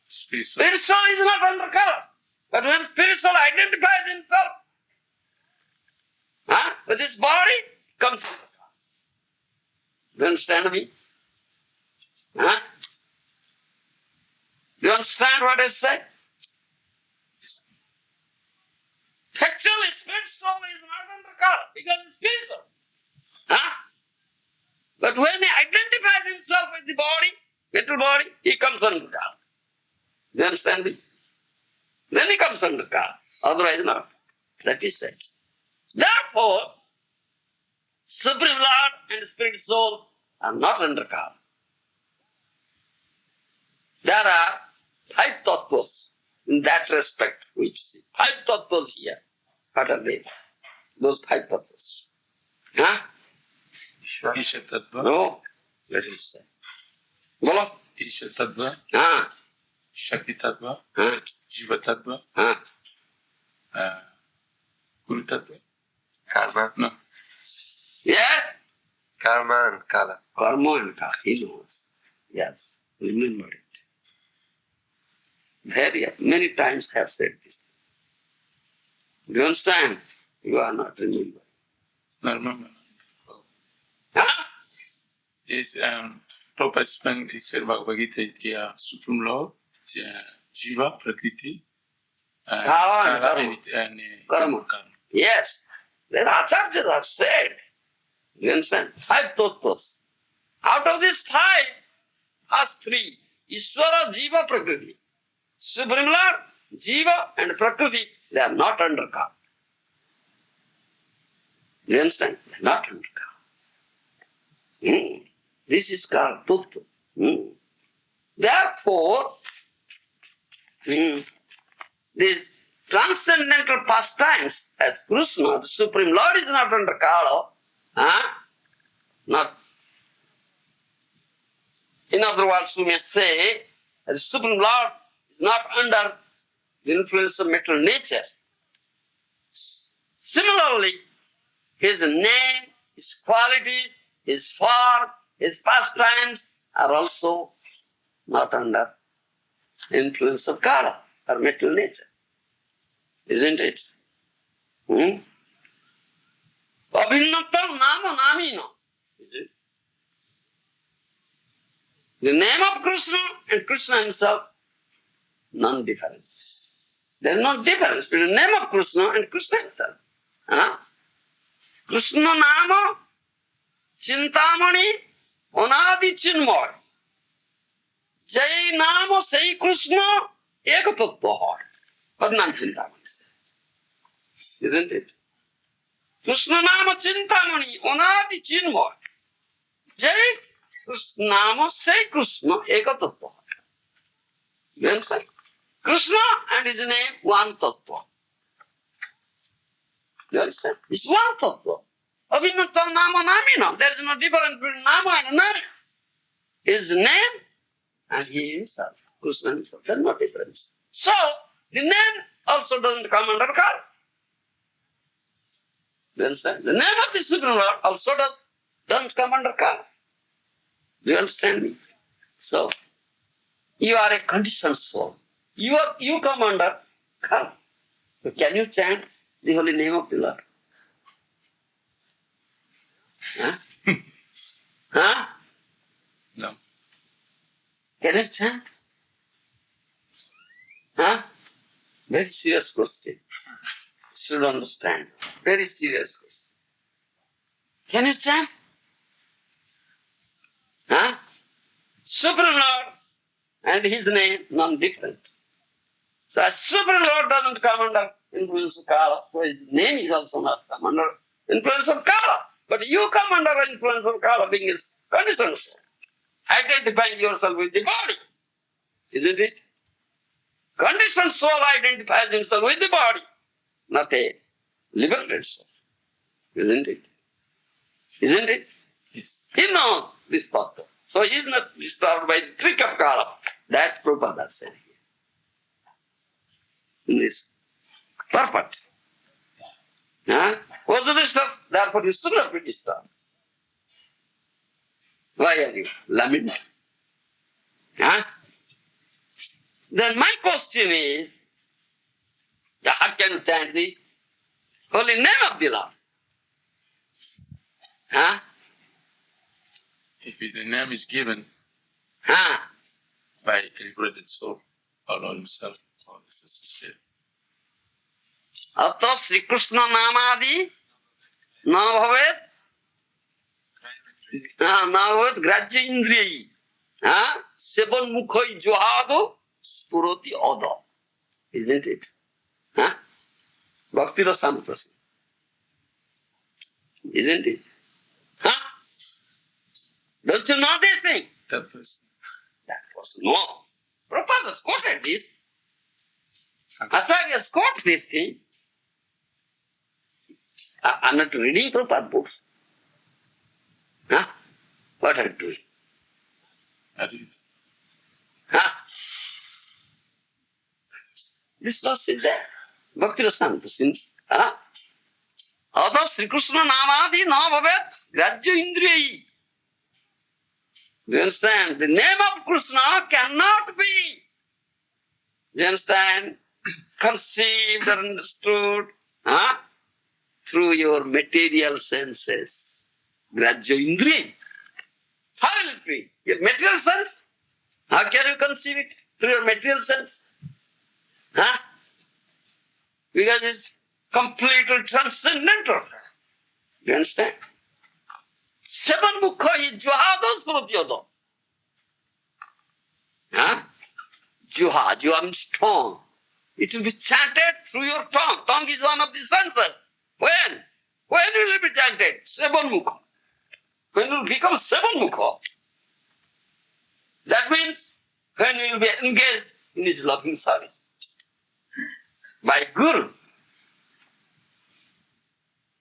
Spirit soul. Spirit soul is not under Kala. But when spirit soul identifies himself with his body, comes under Kala. Do you understand me? Do you understand what I said? Actually, spirit soul is not under Kala because it's spiritual. But when he identifies himself with the body, little body, he comes under Kala. Do you understand me? Then he comes under Kala. Otherwise not. That is said. Therefore, Supreme Lord and Spirit Soul are not under Kala. There are 5 tattvas in that respect which see. 5 tattvas here. What are these? Those 5 tattvas. Isha Tattva. No, let us say. Bolo. Isha Tattva. Shakti Tattva. Jiva Tattva. Guru Tattva. Karma. No. Yes. Karma and Kala. Karma and Kala. He knows. Yes. Remember it. Many times I have said this. Do you understand? You are not remembering. No, remember. Huh? Yes, Prabhupada explained, he said Bhagavad Gita, Supreme Lord, Jiva, Prakriti, Kala and Karma. Yes. The Acharyas have said, you understand, 5 tattvas. Out of these 5, are 3. Ishvara, Jiva, Prakriti. Supreme Lord, Jiva and Prakriti, they are not under Kala. You understand? They are not under Kala. This is called tattva. Therefore, these transcendental pastimes as Krishna, the Supreme Lord, is not under Kala. Not In other words, we may say that the Supreme Lord is not under the influence of material nature. Similarly, his name, his qualities, his form, his pastimes are also not under influence of kala or material nature. Isn't it? Abhinnatam nama namina. Is it? The name of Krishna and Krishna himself, non-difference. There is no difference between the name of Krishna and Krishna himself. Krishna nama chintamani anadi chinmoy. Jai nama sai Krishna ekatattva hai. Padnan chintamani. Isn't it? Krishna nama chintamani anadi chinmoy. Jai nama sai Krishna ekatattva hai. You understand? Krishna and his name, one tattva. You understand? It's one tattva. Abhinnatam nama namina. There is no difference between nama and nama. His name and he himself, Krishna himself. There is no difference. So, the name also doesn't come under kala. You understand? The name of the Supreme Lord also doesn't come under kala. Do you understand me? So, you are a conditioned soul. You come under kala. So can you chant the holy name of the Lord? Huh? No. Can you chant? Very serious question. Should understand. Very serious question. Can you chant? Supreme Lord and his name non-different. So as Supreme Lord doesn't come under influence of kala, so his name is also not come under influence of kala. But you come under influence of kala being his conditioned soul, identifying yourself with the body. Isn't it? Conditioned soul identifies himself with the body, not a liberated soul. Isn't it? Isn't it? Yes. He knows this tattva. So he is not disturbed by the trick of kala. That's Prabhupada said here. In this. Perfect. What's the distance? Therefore you should not be disturbed. Why are you lamenting? Then my question is, how can you chant the holy name of the Lord? If the name is given Huh? by a liberated soul, or Lord himself, or this is said. Atta Sri Krishna namadi na bhavet grajya indriyi sevan mukhai johado spuroti ada. Isn't it? Bhakti Rasam Prasad. Isn't it? Don't you know this thing? That person. That was no. Prabhupada has quoted this. Acharya has quoted this thing. I'm not reading Prabhupada books. What are you doing? That is. This verse is there. Bhakti Rasam Prasad. Ada Sri Krishna namadi na bhavet grajya indriyi. Do you understand? The name of Krishna cannot be, do you understand, conceived or understood through your material senses. Grajya indriya. How will it be? Your material sense? How can you conceive it through your material sense? Because it's completely transcendental. Do you understand? Seven mukha is juhados pratyada. Juha means tongue. It will be chanted through your tongue. Tongue is one of the senses. When? When will it be chanted? Seven mukha. When it will become seven mukha. That means when we will be engaged in his loving service. By Guru.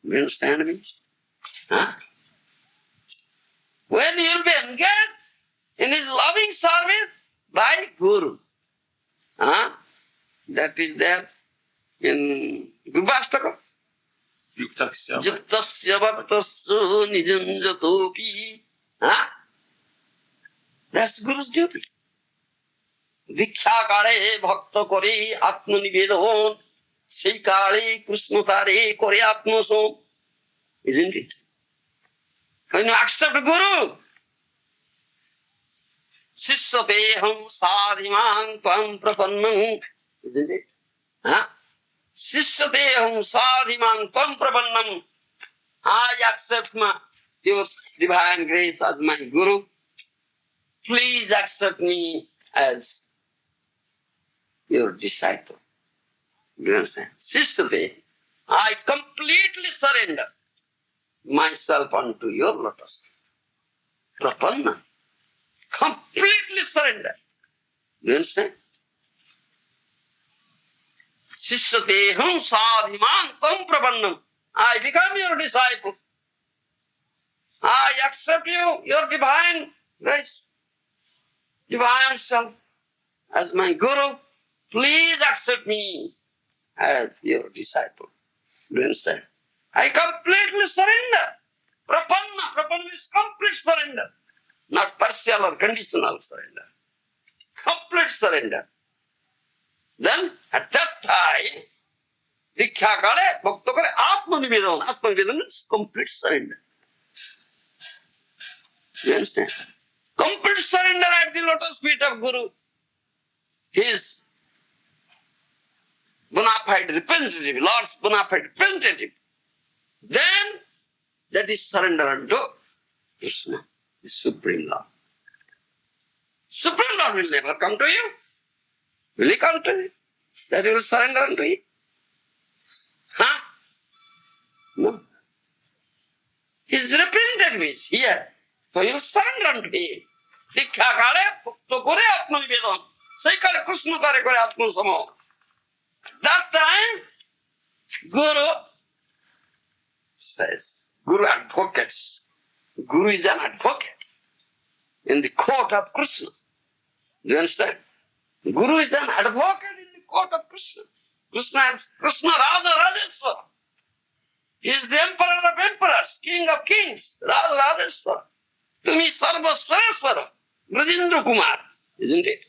You understand me? When you will be engaged in his loving service by Guru. That is there in Vibhastaka. Yuktasya. Yuktasya bhaktasya nijanjatopi. That's Guru's duty. Diksha kale bhakta kore atma nivedon. Sei kale Krishna tare kore atma som. Isn't it? When you accept Guru, Sishyateham sadhimang tvam prapannam. Isn't it? Sishyateham sadhimang tvam prapannam. I accept your divine grace as my Guru. Please accept me as your disciple. Do you understand? Sishyate, I completely surrender myself unto your lotus. Prapanna. Completely surrender. Do you understand? Sishyateham sadhimang tam prapannam. I become your disciple. I accept you, your divine grace, divine self, as my Guru. Please accept me as your disciple. Do you understand? I completely surrender. Prapanna. Prapanna is complete surrender. Not partial or conditional surrender. Complete surrender. Then at that time, Diksha kale, bhakta kare, Atma nivedana. Atma nivedana is complete surrender. You understand? Complete surrender at the lotus feet of Guru. His bona fide representative, Lord's bona fide representative. Then that is surrender unto Krishna, the Supreme Lord. Supreme Lord will never come to you. Will he come to you? That you will surrender unto him? No. His representative is here. So you will surrender unto him. Diksha kale, to kore atma nivedana. Sai kale Krishna tare kore atma samo. That time, Guru says, Guru advocates. Guru is an advocate in the court of Krishna. Do you understand? Guru is an advocate in the court of Krishna. Krishna Radha Rajeshwara. He is the emperor of emperors, king of kings, Radha Rajeshwara. To me, Sarva Swareshwara, Brajendra Kumar, isn't it?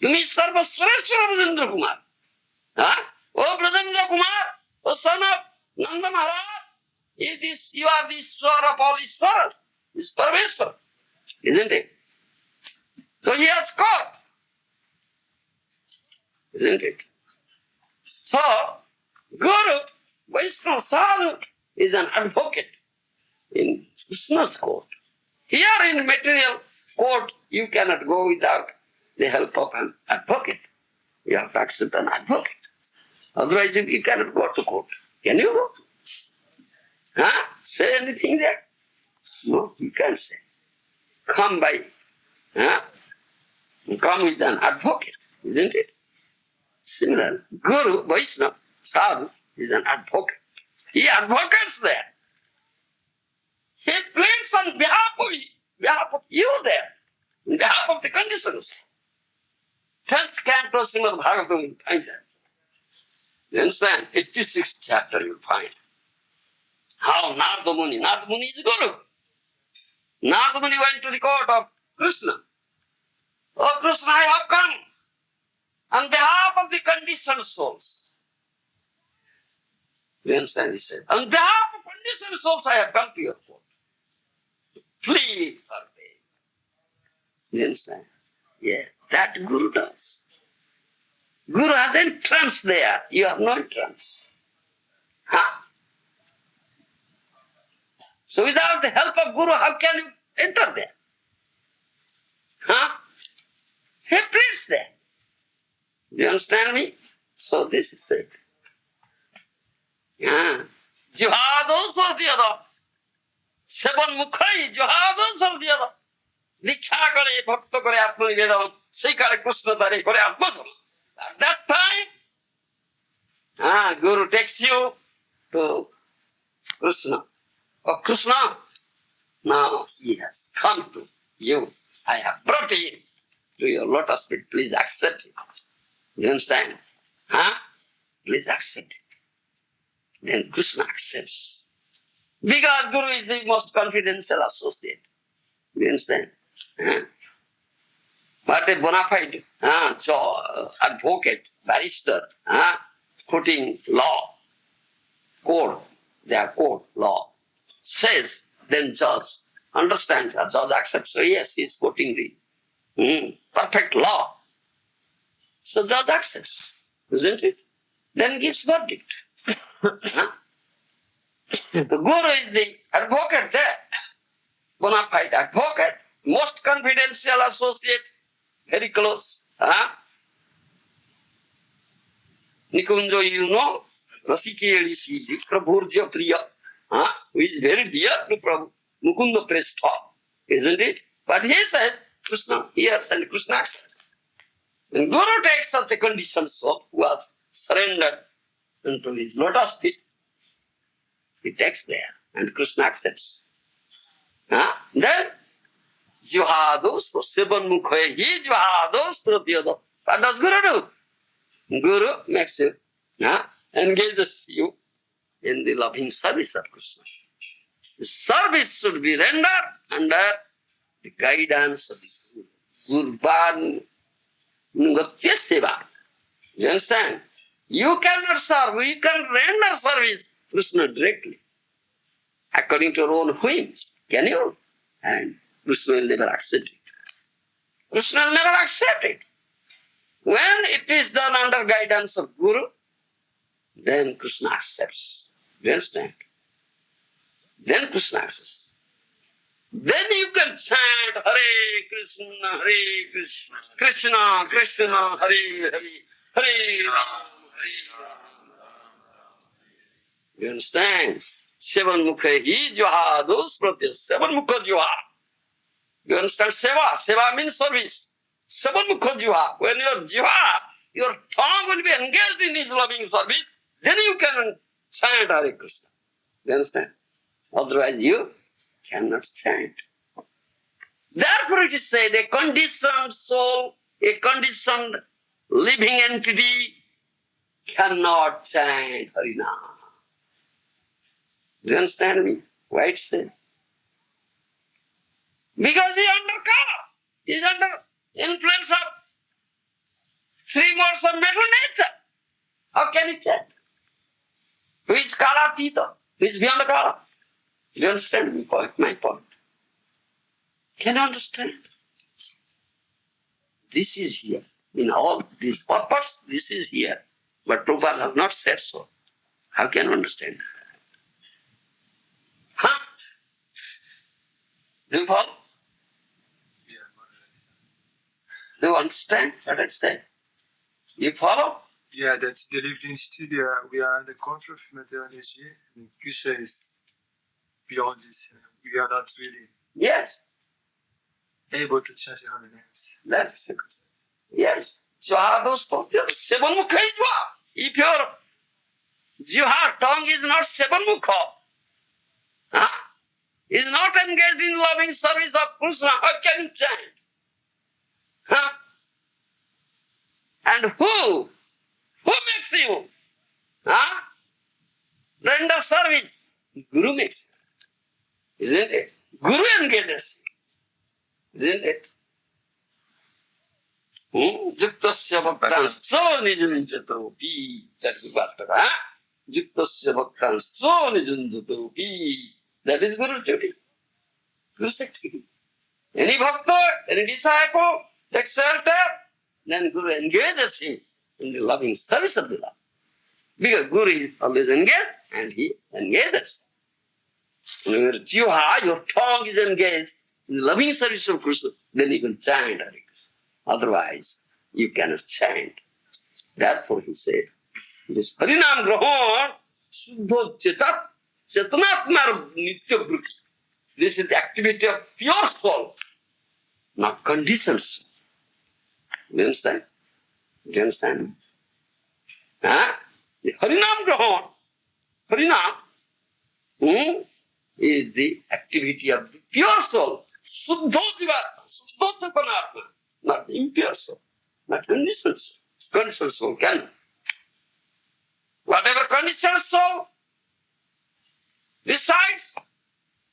To me, Sarva Swareshwara, Brajendra Kumar. Oh, Brajendra Kumar, oh son of Nanda Maharaj, you are the Swara of all Iswaras, is Parameshwara, isn't it? So he has caught, isn't it? So, Guru, Vaishnava Sadhu is an advocate in Krishna's court. Here in material court, you cannot go without the help of an advocate. You have to accept an advocate. Otherwise, you cannot go to court. Can you go? Say anything there? No, you can't say. Come with an advocate, isn't it? Similarly, Guru, Vaishnava, Sadhu is an advocate. He advocates there. He pleads on behalf of you there, on behalf of the conditions. 10th canto Srimad Bhagavata, you find that. You understand? 86th chapter you find. How Narada Muni is Guru. Narada Muni went to the court of Krishna. Oh Krishna, I have come on behalf of the conditioned souls. You understand? He said, on behalf of conditioned souls, I have come to your court. Plead for them. You understand? Yeah, that Guru does. Guru has entrance there. You have no entrance. So without the help of Guru, how can you enter there? He pleads there. Do you understand me? So this is it. Jihado sardiyada. Seban mukhai jihado sardiyada. Diksha kare bhakta kare atma nivedana. Sai kare Krishna tare kare atma sama. At that time, Guru takes you to Krishna. Oh Krishna, now he has come to you. I have brought him to your lotus feet. Please accept it. You understand? Huh? Please accept it. Then Krishna accepts. Because Guru is the most confidential associate. You understand? Huh? But a bona fide advocate, barrister, quoting law, code, their code, law, says, then judge understands, the judge accepts, so yes, he is quoting the perfect law. So judge accepts, isn't it? Then gives verdict. Huh? The Guru is the advocate there, bona fide advocate, most confidential associate, very close. Nikunjo, you know, Rasikeli Siji, Prabhurja Priya, who is very dear to Prabhu. Mukunda Prestha, isn't it? But he said, Krishna hears and Krishna accepts. When Guru takes such a conditioned soul who has surrendered into his lotus feet, he takes there and Krishna accepts. Then, Juhados, Sevan Mukhe, he Juhados, Pratyodo. What does Guru do? Guru makes you, engages you in the loving service of Krishna. The service should be rendered under the guidance of the Guru. Gurban Ngatya Seva. You understand? You cannot serve, you can render service to Krishna directly, according to your own whim. Can you? And Krishna will never accept it. Krishna will never accept it. When it is done under guidance of Guru, then Krishna accepts. Do you understand? Then Krishna accepts. Then you can chant Hare Krishna, Krishna Krishna, Hare Hare, Hare Ram, Hare Ram. You understand? Seven Mukha hi Juhados Pratya. Seven Mukha Juha. You understand? Seva. Seva means service. Seven Mukha Juha. When your tongue will be engaged in his loving service, then you can chant Hare Krishna. You understand? Otherwise you cannot chant. Therefore it is said, a conditioned soul, a conditioned living entity cannot chant Harinam. Do you understand me? Why it's said? Because he is under karma. He is under influence of three modes of mental nature. How can he chant? Who is kala tita? Who is beyond the kala? Do you understand my point? Can you understand? This is here. In all these purpose, this is here. But Prabhupada has not said so. How can you understand this? Huh? Do you follow? Do you understand what I said? You follow? Yeah, that's the living studio. We are under control of material energy. And Krishna is beyond this. We are not really Yes. able to change our names. That's it. Yes. Juhados seven mukha is Juha. If your Juha tongue is not seven mukha, is not engaged in loving service of Krishna, how can you chant? And who makes you render service? Guru makes you. Isn't it? Guru engages you. Isn't it? Yuktasya bhaktansya nijunjatopi. Yuktasya bhaktansya nijunjatopi. That is Guru's duty. Guru's activity. Any bhakta, any disciple takes shelter, then Guru engages him in the loving service of the Lord. Because Guru is always engaged and he engages. When your jiva, your tongue is engaged in the loving service of Krishna, then you can chant Hare Krishna. Otherwise, you cannot chant. Therefore, he said, this Harinam Grahon, Suddho Chetat, Chetanatmar Nitya Bruti. This is the activity of pure soul, not conditions. Do you understand? Do you understand? The Harinam Grahon, Harinam, is the activity of the pure soul. Suddho Jiva, Atma, not the impure soul, not conditioned soul. Conditioned soul can. Whatever conditioned soul decides,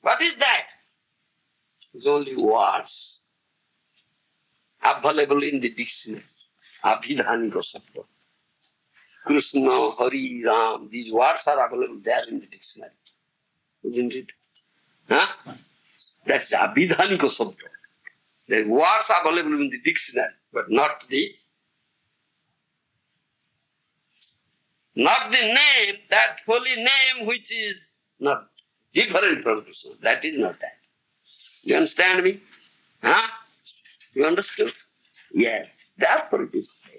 what is that? It's only words available in the dictionary. Abhidhanika Sabda. Krishna, Hari, Ram, these words are available there in the dictionary. Isn't it? Huh? That's the Abhidhanika Sabda. The words are available in the dictionary, but not the name, that holy name which is not different from Krishna. That is not that. You understand me? Huh? You understood? Yes. Therefore it is said.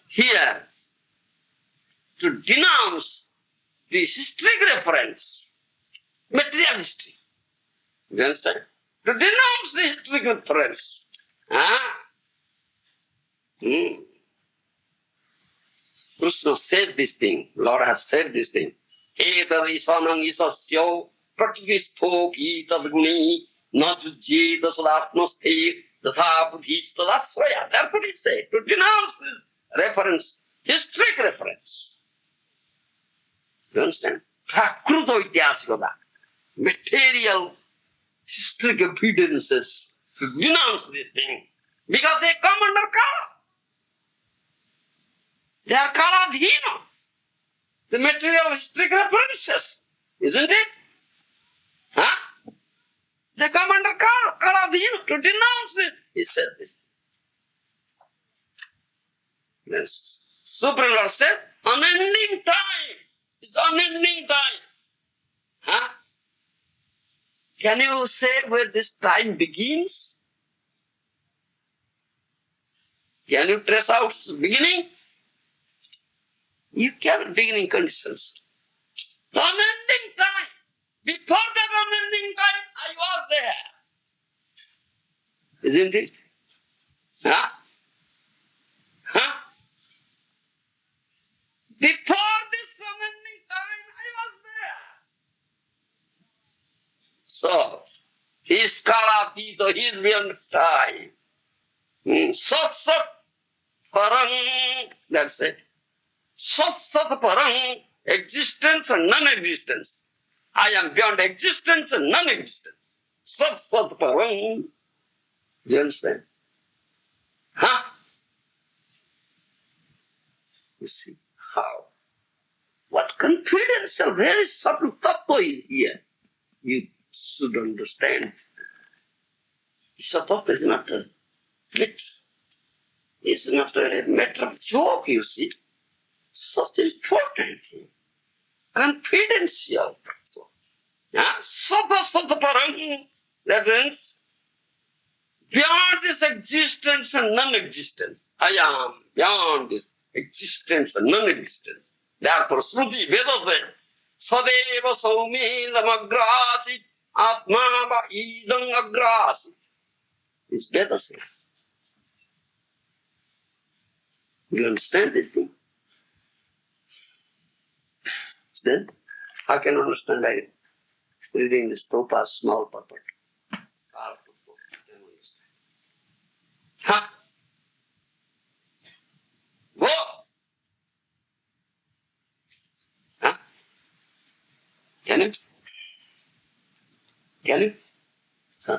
Here, to denounce the historic reference, material history. You understand? To denounce the historic reference. Huh? Krishna said this thing, Lord has said this thing. Etad isanang isasyo pratikistho pitad guni najujjeta sadatmasthir tatha buddhistadasraya. Therefore he said, to denounce this reference, historic reference. You understand? Prakruta idyasikada. Material historic evidences to denounce this thing. Because they come under kala. They are kaladhina. The material historic references. Isn't it? Huh? They come under kaladhina to denounce it. He said this. Yes. Supreme Lord said, unending time. It's unending time. Huh? Can you say where this time begins? Can you trace out its beginning? You can beginning conditions. The unending time. Before that unending time, I was there. Isn't it? Huh? Huh? Before this unending time, I was there. So, he is kalatita, he is beyond time. Sat sat parang, that's it. Sat sat parang, existence and non-existence. I am beyond existence and non-existence. Sat sat parang. Do you understand? Huh? You see how? What confidential, very subtle tattva is here. You should understand. Tattva is not a bit. It's not a matter of joke, you see. Such important thing. Confidential. Sata sata parang. That means beyond this existence and non-existence. I am beyond this existence and non-existence. Therefore, Shruti Veda said, Sadeva Saumi Lamagrasi Atma Va Idam Agrasi. This Veda says. You understand this thing? Then, how can you understand I reading this Prabhupada's small purport? Huh? Go! Huh? Can you? Can you? Huh?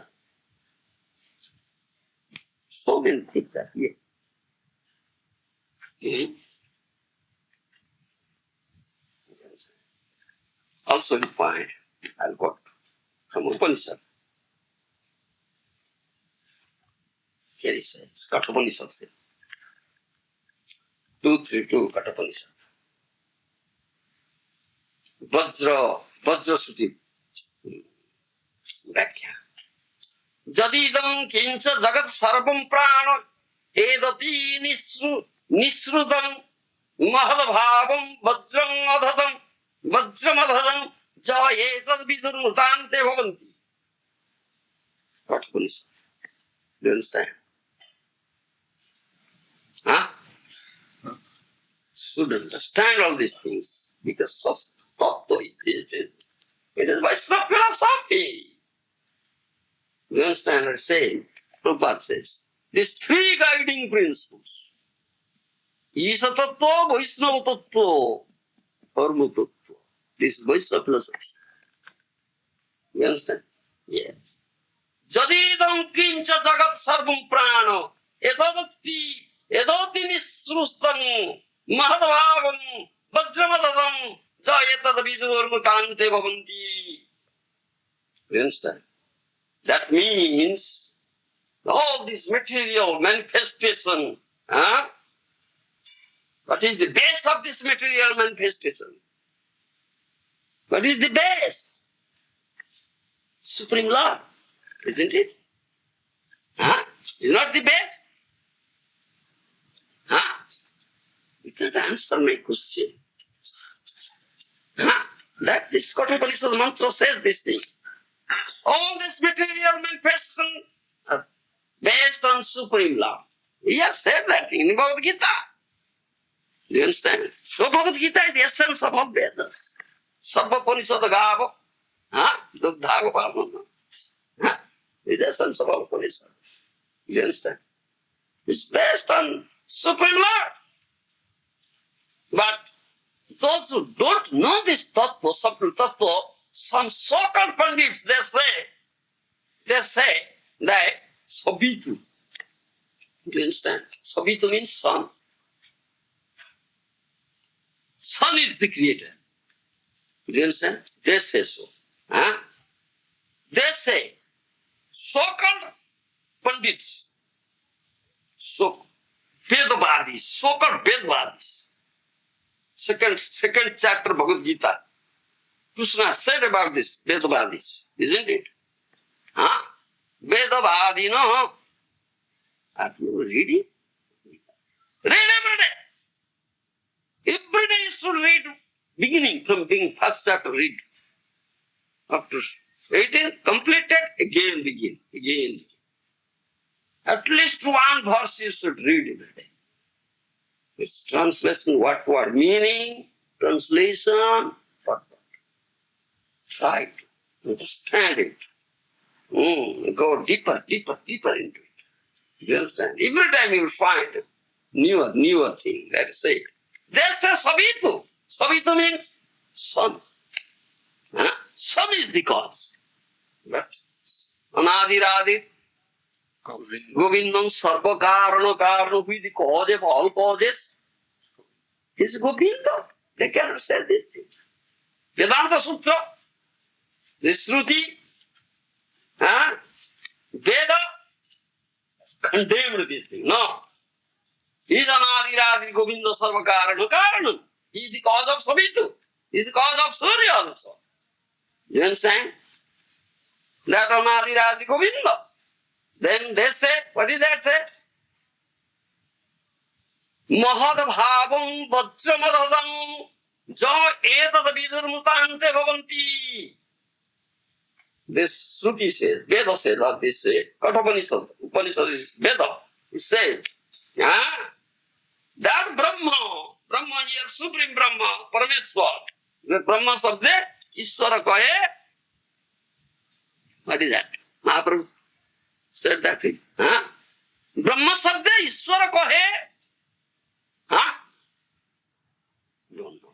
So many things are here. Also you find, I'll go from Upanishad. Here he says, Kathopanishad says. 232 Kathopanishad. Vajra Suti. Vakhya. Jadidam kincha jagat sarvam prana edati nisrudam mahadbhavam vajram adhatam vajramadhatam jayetat vidurmutante bhavanti. Kathopanishad. Do you understand? Huh? Should understand all these things because such tattva it is. It is Vaishnava philosophy. You understand what I'm saying? Prabhupada says, these three guiding principles, Isha Tattva, Vaishnava Tattva, Dharma Tattva. This is Vaishnava philosophy. You understand? Yes. Jadidam kincha jagat sarvam prana, edoti nisrustam, mahadavavam, vajramadadam, jayatad vidurmukante bhavanti. You understand? That means all this material manifestation, what is the base of this material manifestation? What is the base? Supreme Lord, isn't it? Is not the base? You can't answer my question. That this Katholicos mantra says this thing. All this material manifestation are based on Supreme Lord. He has said that in Bhagavad Gita. Do you understand? So Bhagavad Gita is the essence of all Vedas. Sarva Upanishad Gava, Dugdha Gopalana. Is the essence of all Upanishads. You understand? It's based on Supreme Lord. But those who don't know this tattva, Supreme tattva, some so-called pandits, they say that Sabitu. Do you understand? Sabitu means sun. Sun is the creator. Do you understand? They say so. They say, so-called pandits, so-called Vedavadis, second chapter Bhagavad Gita, Krishna said about this, Vedavadis, isn't it? Vedavadino, are you reading? Read every day. Every day you should read, beginning from being first chapter, read. After 18 completed, again begin. At least one verse you should read every day. Its translation, what word, meaning, translation, what. Try to understand it. Go deeper into it. You understand? Every time you will find newer thing, let us say. They say Sabitu. Sabitu means sun. Sun is the cause. But Anadiradi, Govindam Sarva Karana, who is the cause of all causes? Is Govinda. They cannot say this thing. Vedanta Sutra, the Shruti, Veda condemned this thing. No. He is Anadiradi Govinda Sarva Karana. He is the cause of Sabitu. He is the cause of Surya also. You understand? That Anadiradi Govinda. Then they say, what did that say? Mahadabhavam vajramadadam ja etad vidurmutante bhavanti. This Shruti says, Veda says, or this Kathopanishad, Upanishad is Veda. It says, that Brahma here, Supreme Brahma, Parameshwar. The Brahma sabde, Ishvara kahe. What is that? Mahaprabhu said that thing. Brahma sabde, Ishvara kahe. Don't know.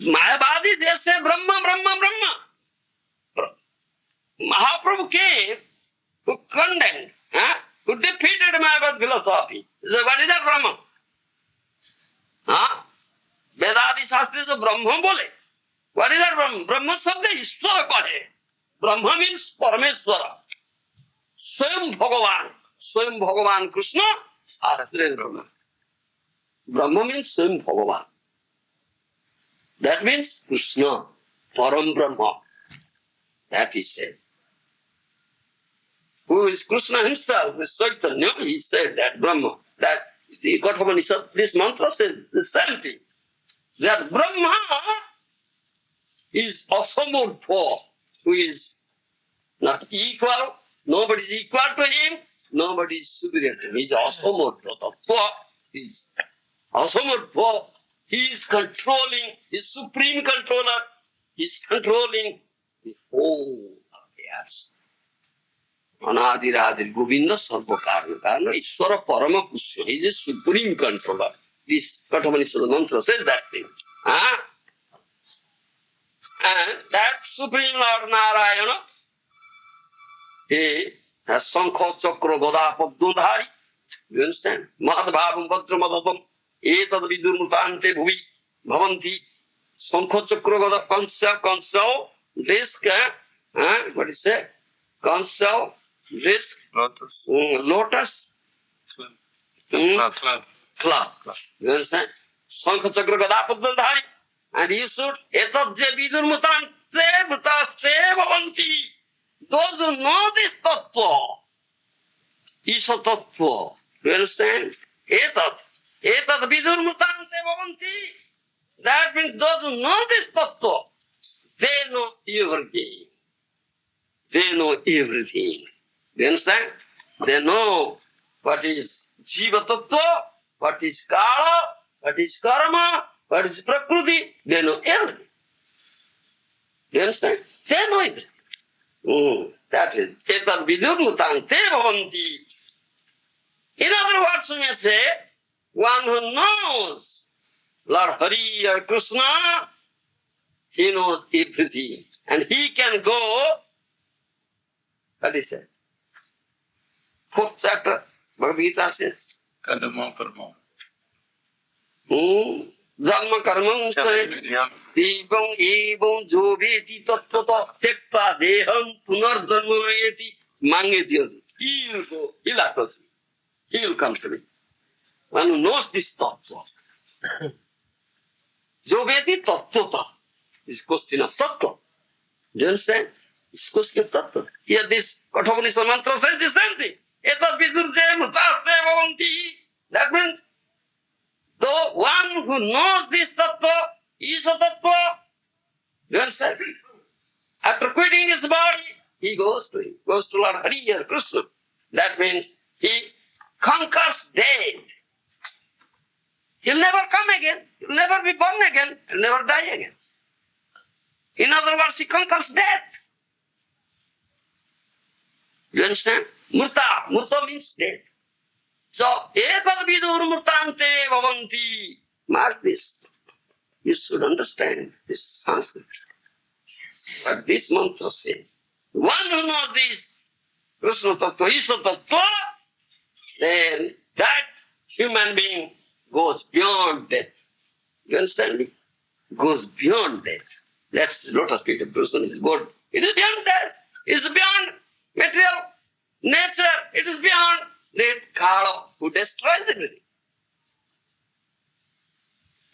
Mayavadi, they say Brahma. Mahaprabhu came who condemned, who defeated Mayavad philosophy. He said, what is that Brahma? Vedadi Shastri is Brahma bole. What is that Brahma? Brahma sabde Ishvara kahe. Brahma means Parameshwara. Swam Bhagavan Krishna, Shastri Brahma. Brahma means Swam Bhagavan. That means Krishna, Param Brahma. That he said. Who is Krishna himself, is Chaitanya, he said that Brahma, that the Kathopanishad, this mantra says the same thing. That Brahma is asamurtha, who is not equal, nobody is equal to him, nobody is superior to him. He is asamurtha. He is asamurtha. He is controlling, he is supreme controller, he is controlling the whole affairs. Anadiradir Govinda Sarvakarna Karna Ishvara Parama Pusya. He is the supreme controller. This Kathamanishwara mantra says that thing. Huh? And that Supreme Lord Narayana, he has Sankha Chakra Gada Padudhari. You understand? Madhavavam Vajramadhavam Etad Vidurmutante Bhuvi Bhavanti Sankha Chakra Gada Kansa disc, what is that? Kansa, disc, lotus, club. You understand? Sankha Chakra Gada Padudhari. And you should etad je vidurmutante mutaste bhavanti. Those who know this tattva, Isha tattva, do you understand? Etad vidurmutante bhavanti. That means those who know this tattva, they know everything. They know everything. Do you understand? They know what is jiva tattva, what is kala, what is karma, what is prakriti. They know everything. Do you understand? They know everything. That is etad vidurmutante bhavanti. In other words, we may say, one who knows Lord Hari or Krishna, he knows everything. And he can go, what is that? 4th chapter, Bhagavata says, Kadama Parama. Dharma karmam Divam evam joveti tattvata tekta deham punardharmayeti mangeti. He will go, he'll approach me. He will come to me. One who knows this tattva. Joveti tattvata. This question of tattva. Do you understand? This question of tattva. Here this Kathamanishwara mantra says the same thing. Etad vidurje mutaste bhavanti. That means the one who knows this tattva, Isha tattva, do you understand? After quitting his body, he goes to Lord Hari or Krishna. That means he conquers death. He'll never come again, he'll never be born again, he'll never die again. In other words, he conquers death. You understand? Murta means death. So, etad vidurmutante bhavanti. Mark this. You should understand this Sanskrit. But this mantra says, one who knows this Krishna tattva, Isha tattva, then that human being goes beyond death. You understand me? Goes beyond death. That's the lotus feet of Krishna is good. It is beyond death. It is beyond material nature. It is beyond that Kala who destroys everything.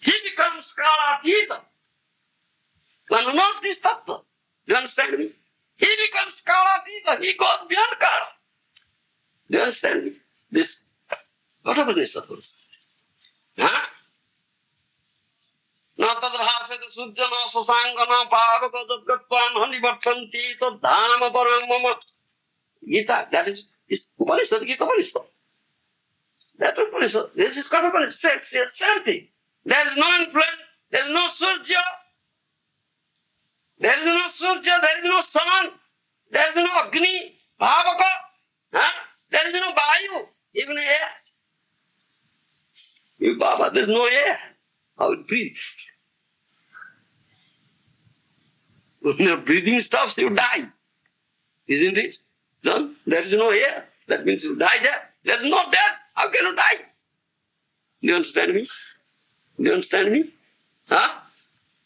He becomes Kala Atita. One who knows this tattva. Do you understand me? He becomes Kala Atita. He goes beyond Kala. Do you understand me? This, whatever this tattva. Huh? Na tadbhaseta sujjana sasangana pavaka dadgatvam hanivartanti tad dhanama paramama. Gita, that is Upanishad, Gita Upanishad. That Upanishad, this is called Upanishad, it's the same thing. There is no influence, there is no surya, there is no sun, there is no Agni, Bhavaka, there is no Vayu, even air. You Baba, there is no air. How it breathes. When your breathing stops, you die. Isn't it? No? There is no air. That means you die there. There is no death. How can you die? Do you understand me? Do you understand me? Huh?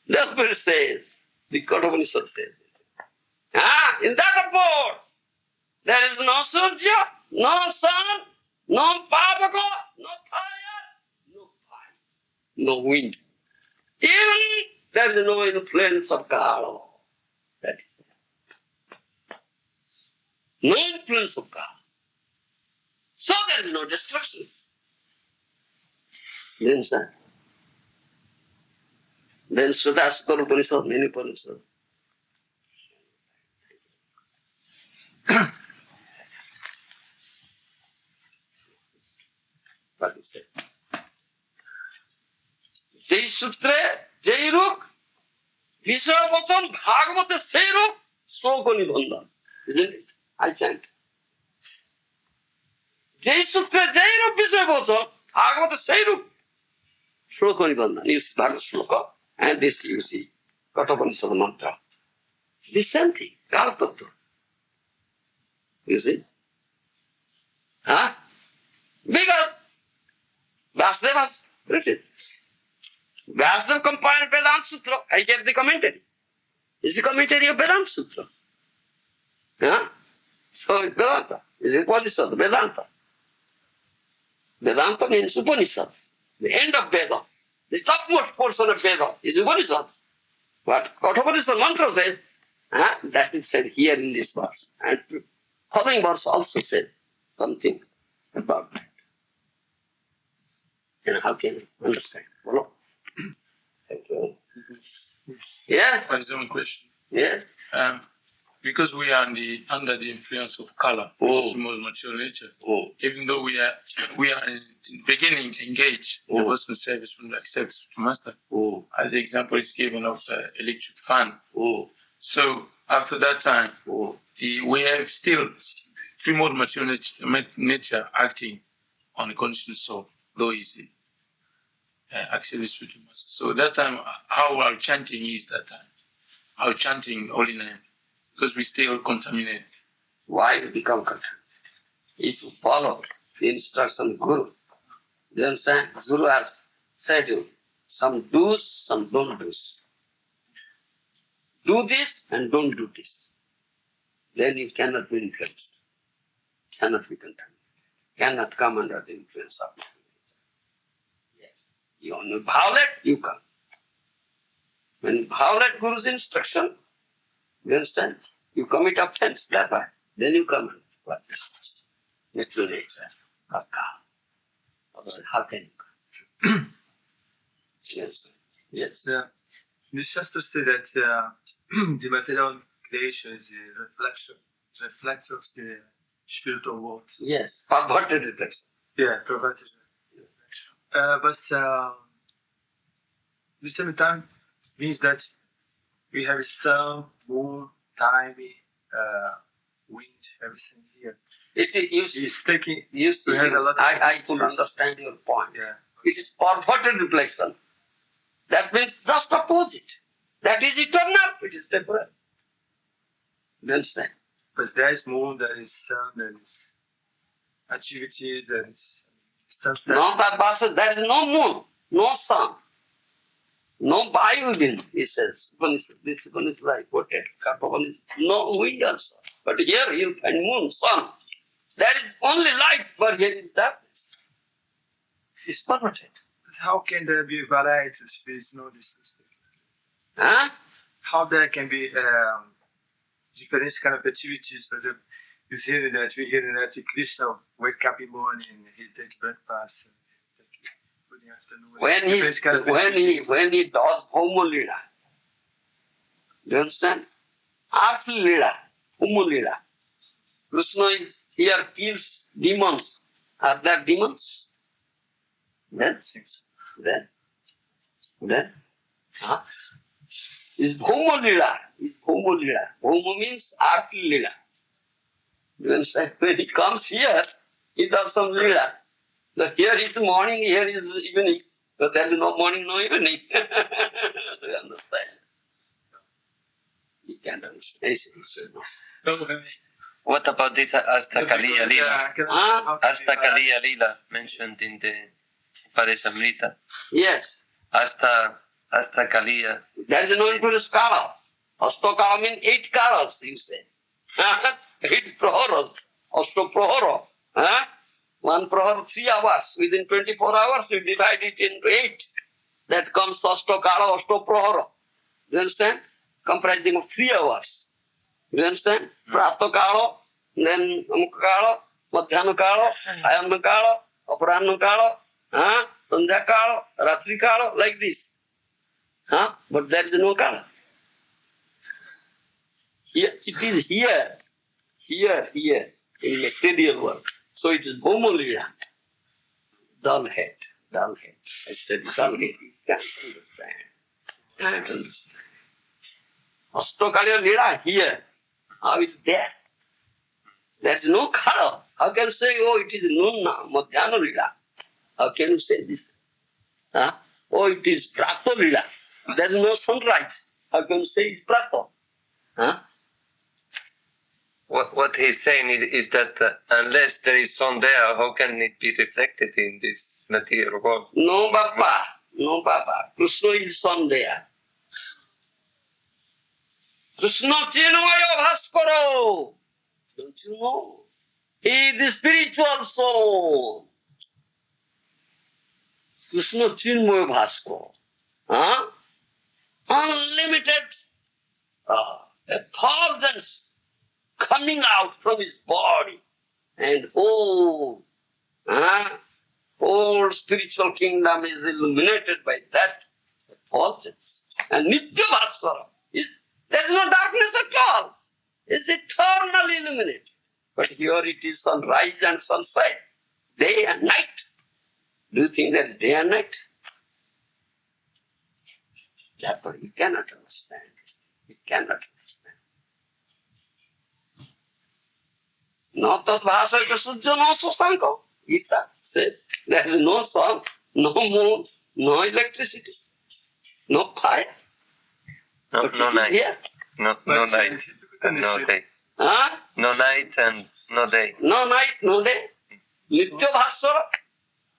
That's what it says. The Kathamanishwara says. In that abode, there is no surya, no sun, no pavaka, no fire, no fire, no wind. Even there is no influence of Kala. That is it. No influence of Kala. So there is no destruction. Then, sir. Then Sudhasukar Upanishad, many Upanishads. What is that? Jai Sutre, Jai Ruk, Vishwavatan, Bhagavata, Sei Ruk, Soko Nibandha. Isn't it? I chant. যেই সূত্রে যেই রূপ বিষয় বলছো, ভাগবত সেই রূপ শ্লোক নিবন্ধন, you see Bhagavad শ্লোক, and this you see Kathopanishad mantra. The same thing, Kalpattu. You see? Huh? Because Vasudeva has written. Vasudeva compiled Vedanta Sutra. I gave the commentary. It's the commentary of Vedanta Sutra. Huh? So it's Vedanta. It's Upanishad, Vedanta. Vedanta means Upanishad. The end of Veda. The topmost portion of Veda is Upanishad. What Kathopanishad mantra says, that is said here in this verse. And following verse also said something about that. And how can you understand? Follow? Thank you. Yes? One question. Yes? Because we are under the influence of color, the most mature nature, even though we are in beginning engaged in the Western service from the service to Master, as the example is given of the electric fan. So after that time, we have still three more mature nature acting on the conscious soul, though he's actually spiritual master. So that time, how our chanting is that time, our chanting holy name, because we still contaminate. Why we become contaminated? If you follow the instruction of Guru, you understand? Guru has said you some do's, some don't do's. Do this and don't do this. Then you cannot be influenced, cannot be contaminated, cannot come under the influence of it. Yes. You only violate, you come. When you violate Guru's instruction, you understand? You commit offense, that's why. Then you come and what? Natural nature. Otherwise, how can you come? Yes. Yes. Yeah. The Shastra say that the material creation is a reflection of the spiritual world. Yes. Perverted reflection. Yeah, perverted reflection. But at the same time means that we have sun, moon, time, wind, everything here. It's taking. You see, we have a lot of I could understand your point. Yeah. It is perverted reflection. That means just opposite. That is eternal, it is temporary. You understand? But there is moon, there is sun, there is activities, there is sunset. No, there is no moon, no sun, no Bayudin, he says. This one is like quoted. No wind also. But here you find moon, sun. There is only light, but here is darkness. It's perverted. How can there be variety of space, no distance? Huh? How there can be different kind of activities? For example, we hear that Krishna wake up in the morning and he take breakfast. Good afternoon. When he does Homo Lila, you understand? Earth Lila, Homo Lila. Krishna is here, kills demons. Are there demons? Then? Huh? Is Homo Lila. Homo means Earth Lila. You understand? When he comes here, he does some Lila. So here is morning, here is evening. So there is no morning, no evening. Do you understand? You can't understand. What about this Astakaliya Lila? Astakaliya Lila mentioned in the Upadeshamrita. Yes. Astakaliya. That is known to the scholar. Astokala means 8 kalas, you say. 8 praharas. Astoprahara. One prahara 3 hours. Within 24 hours, you divide it into 8. That comes Astokala, Astoprahara. You understand? Comprising of 3 hours. You understand? Pratokala, then Amukala, Madhyanukala, Ayamukala, Aparanukala, Sandhyakala, Ratrikala, like this. But there is no kala. Here, it is here, in material world. So it is Homo Lila. Dull head. I said dull head. You can't understand. Astokala Lila here. How is there? There is no color. How can you say, oh, it is noon now, Madhyana Lila? How can you say this? Huh? Oh, it is Prato Lila. There is no sunrise. How can you say it's Prato? Huh? What he's saying is that unless there is sun there, how can it be reflected in this material world? No, Baba. No, Baba. Krishna is sun there. Krishna Chinmaya Bhaskara. Don't you know? He is the spiritual soul. Krishna Chinmaya Bhaskara. Huh? Unlimited effulgence coming out from his body. And whole spiritual kingdom is illuminated by that effulgence. And Nitya Bhaskara. There is no darkness at all. It's eternally illuminated. But here it is sunrise and sunset, day and night. Do you think that is day and night? Therefore, you cannot understand this. You cannot understand. No tat bhasayata sujya no susanko. Gita said there is no sun, no moon, no electricity, no fire. No night. Here. No night and no day. Huh? No night and no day. No night, no day. Nitya bhasara.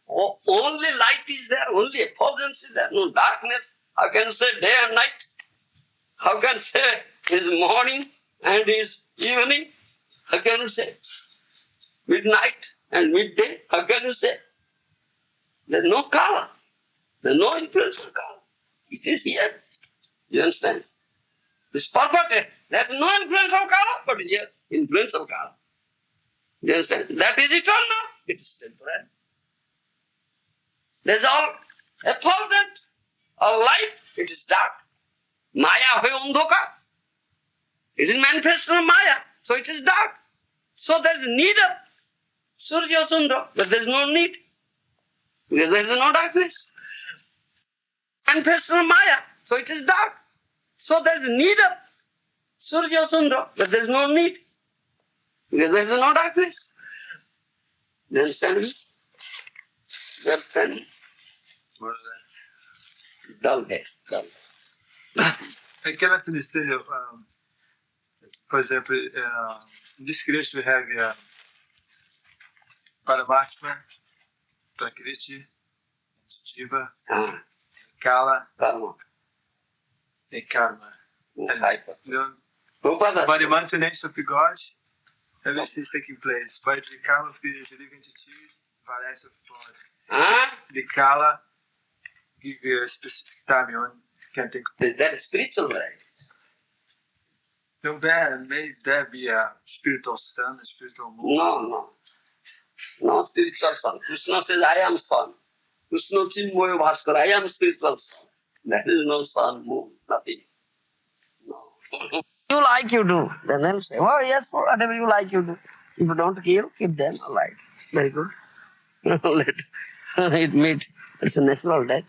Only light is there, only effulgence is there, no darkness. How can you say day and night? How can you say his morning and his evening? How can you say midnight and midday? How can you say? There's no color. There's no influence of color. It is here. You understand? It's perverted. There's no influence of color, but here, influence of color. You understand? That is eternal. It is temporary. There's all effulgent, all light, it is dark. Maya hoy andhaka. It is manifestation of Maya, so it is dark. So there is need of Surya Chandra, but there is no need, because there is no darkness. Manifestation of Maya, so it is dark. So there is need of Surya Chandra, but there is no need, because there is no darkness. You understand me? You understand me? More or less. Dull head, dull. I cannot understand, for example, in this creation we have Paramatma, Prakriti, Jiva, Kala, Dharma. and Karma. Hyper. By the maintenance of God, everything is taking place. By the Karma of the living entity, balance of body. The Kala give you a specific time on can take place. That is spiritual right. So may there be a spiritual sun, a spiritual moon? No. No spiritual son. Krishna says, I am son. Krishna Chinmaya Bhaskara, I am spiritual son. There is no sun, moon, nothing. No. You like, you do. Then say, oh yes, whatever you like, you do. If you don't kill, keep them alive. Very good. Let it meet. It's a natural death.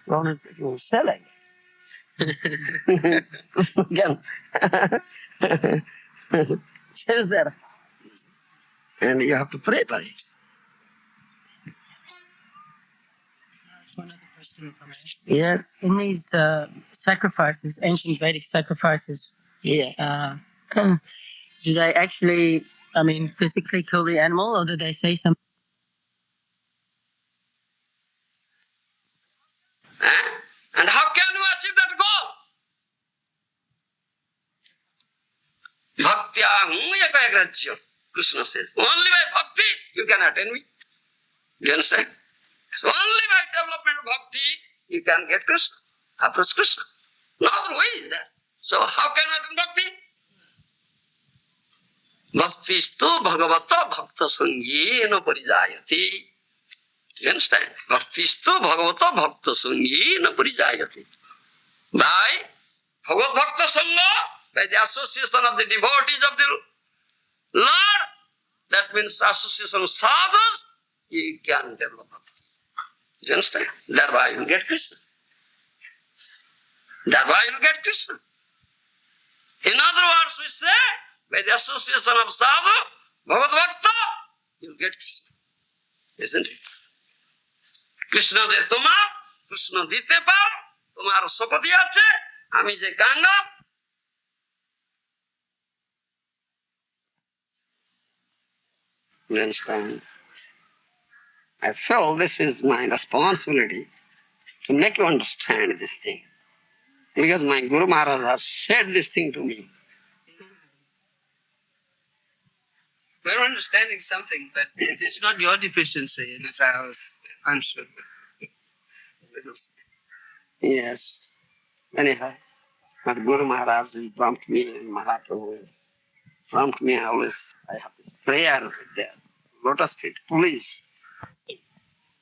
Don't you sell it. Again. Says there. And you have to pray for it. One other question from me. Yes. In these sacrifices, ancient Vedic sacrifices, Yeah. do they actually, physically kill the animal, or do they say something? And how can you achieve that goal? Bhaktya yakayagrajya, Krishna says. Only by bhakti you can attain me. Do you understand? So only by development of bhakti you can get Krishna, approach Krishna. No other way is there. So how can you attain bhakti? Bhaktistu Bhagavata Bhakta Sangena Parijayati. You understand? Bhaktistu Bhagavata Bhakta Sangena Parijayati. By Bhagavad Bhakta Sangha, by the association of the devotees of the Lord, that means association of sadhus, you can develop bhakti. You understand? Thereby you will get Krishna. Thereby you will get Krishna. In other words, we say, by the association of sadhu, Bhagavad Bhakta, you'll get Krishna. Isn't it? Krishna de tomar, Krishna dite pao, tomar sopati ache, ami je ganga. You understand? I feel this is my responsibility to make you understand this thing. Because my Guru Maharaja has said this thing to me. We're understanding something, but it's not your deficiency, it is ours, I'm sure. Yes. Anyhow, but Guru Maharaj will prompt me and Mahaprabhu will prompt me always. I have this prayer with there. Lotus feet, please.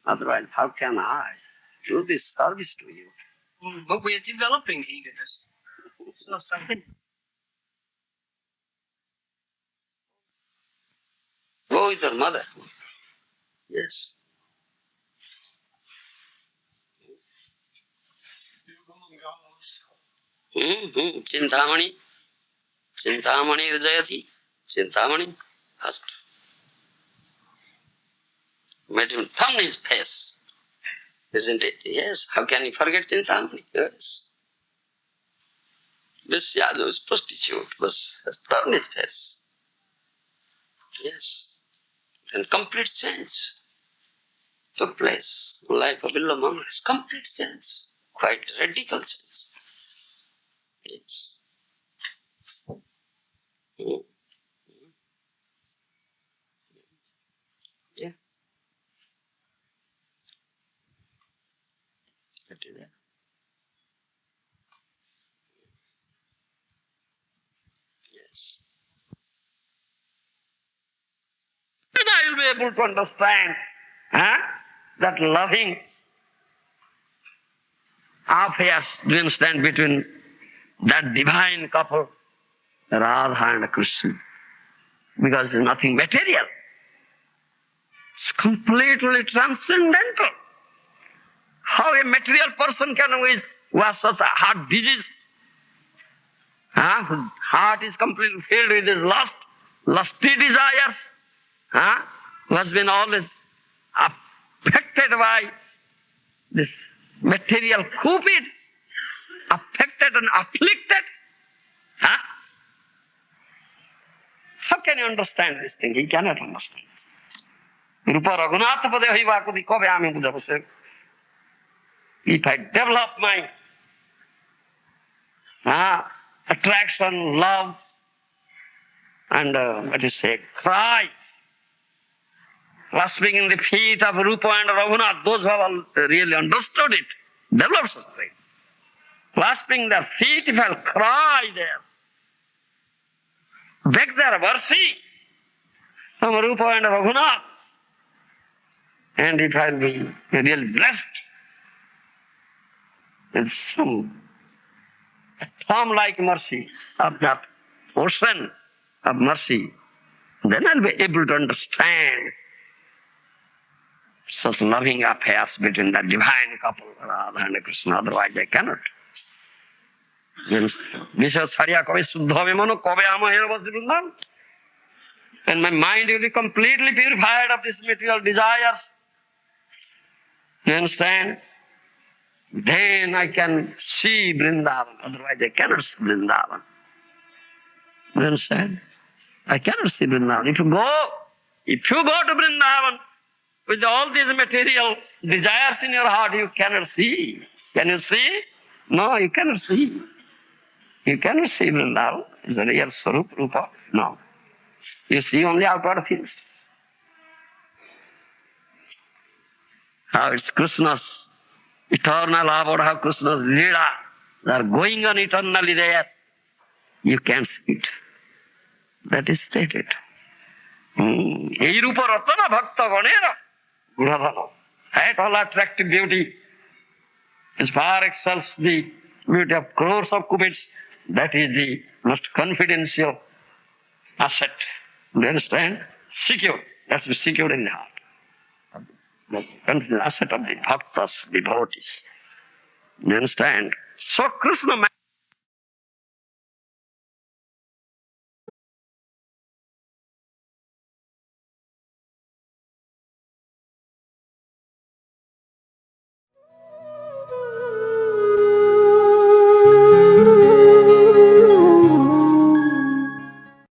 Otherwise, how can I do this service to you? But we're developing eagerness. So something. Go with your mother. Yes. Chintamani. Chintamani Vijayati. Chintamani first. Made him thumb his face. Isn't it? Yes. How can you forget Chintamani? Yes. This Yadav prostitute has turned his face. Yes. And complete change took place. Life of Villa Maharaj, complete change. Quite radical change. Yes. Yeah. That is it. Yes. Then I will be able to understand that loving affairs, do you understand, between that divine couple, Radha and Krishna. Because it's nothing material. It's completely transcendental. How a material person can who has such a heart disease, whose heart is completely filled with his lusty desires, who has been always affected by this material cupid, affected and afflicted. How can you understand this thing? He cannot understand this thing. Rupa Raghunath Pade Hivakudi Kobe Ami Buddha. If I develop my attraction, love, and cry, clasping in the feet of Rupa and Raghunath, those who have really understood it, develop such thing. Clasping their feet, if I'll cry there, beg their mercy from Rupa and Raghunath, and if I'll be really blessed with some thumb-like mercy of that ocean of mercy, then I'll be able to understand such loving affairs between the divine couple, Radha and Krishna. Otherwise I cannot. And my mind will be completely purified of these material desires. You understand? Then I can see Vrindavan. Otherwise I cannot see Vrindavan. You understand? I cannot see Vrindavan. If you go to Vrindavan with all these material desires in your heart, you cannot see. Can you see? No, you cannot see. You cannot see Vrindavan. Is a real Swarup Rupa? No. You see only outward things. How it's Krishna's eternal love, or how Krishna's Leela, they are going on eternally there. You can't see it. That is stated. Ei Rupa Ratana Bhakta Ganera Guradhana. That all attractive beauty, as far excels the beauty of crores of cupids. That is the most confidential asset. Do you understand? Secure. That's to be secured in the heart. The confidential asset of the bhaktas, devotees. Do you understand? So Krishna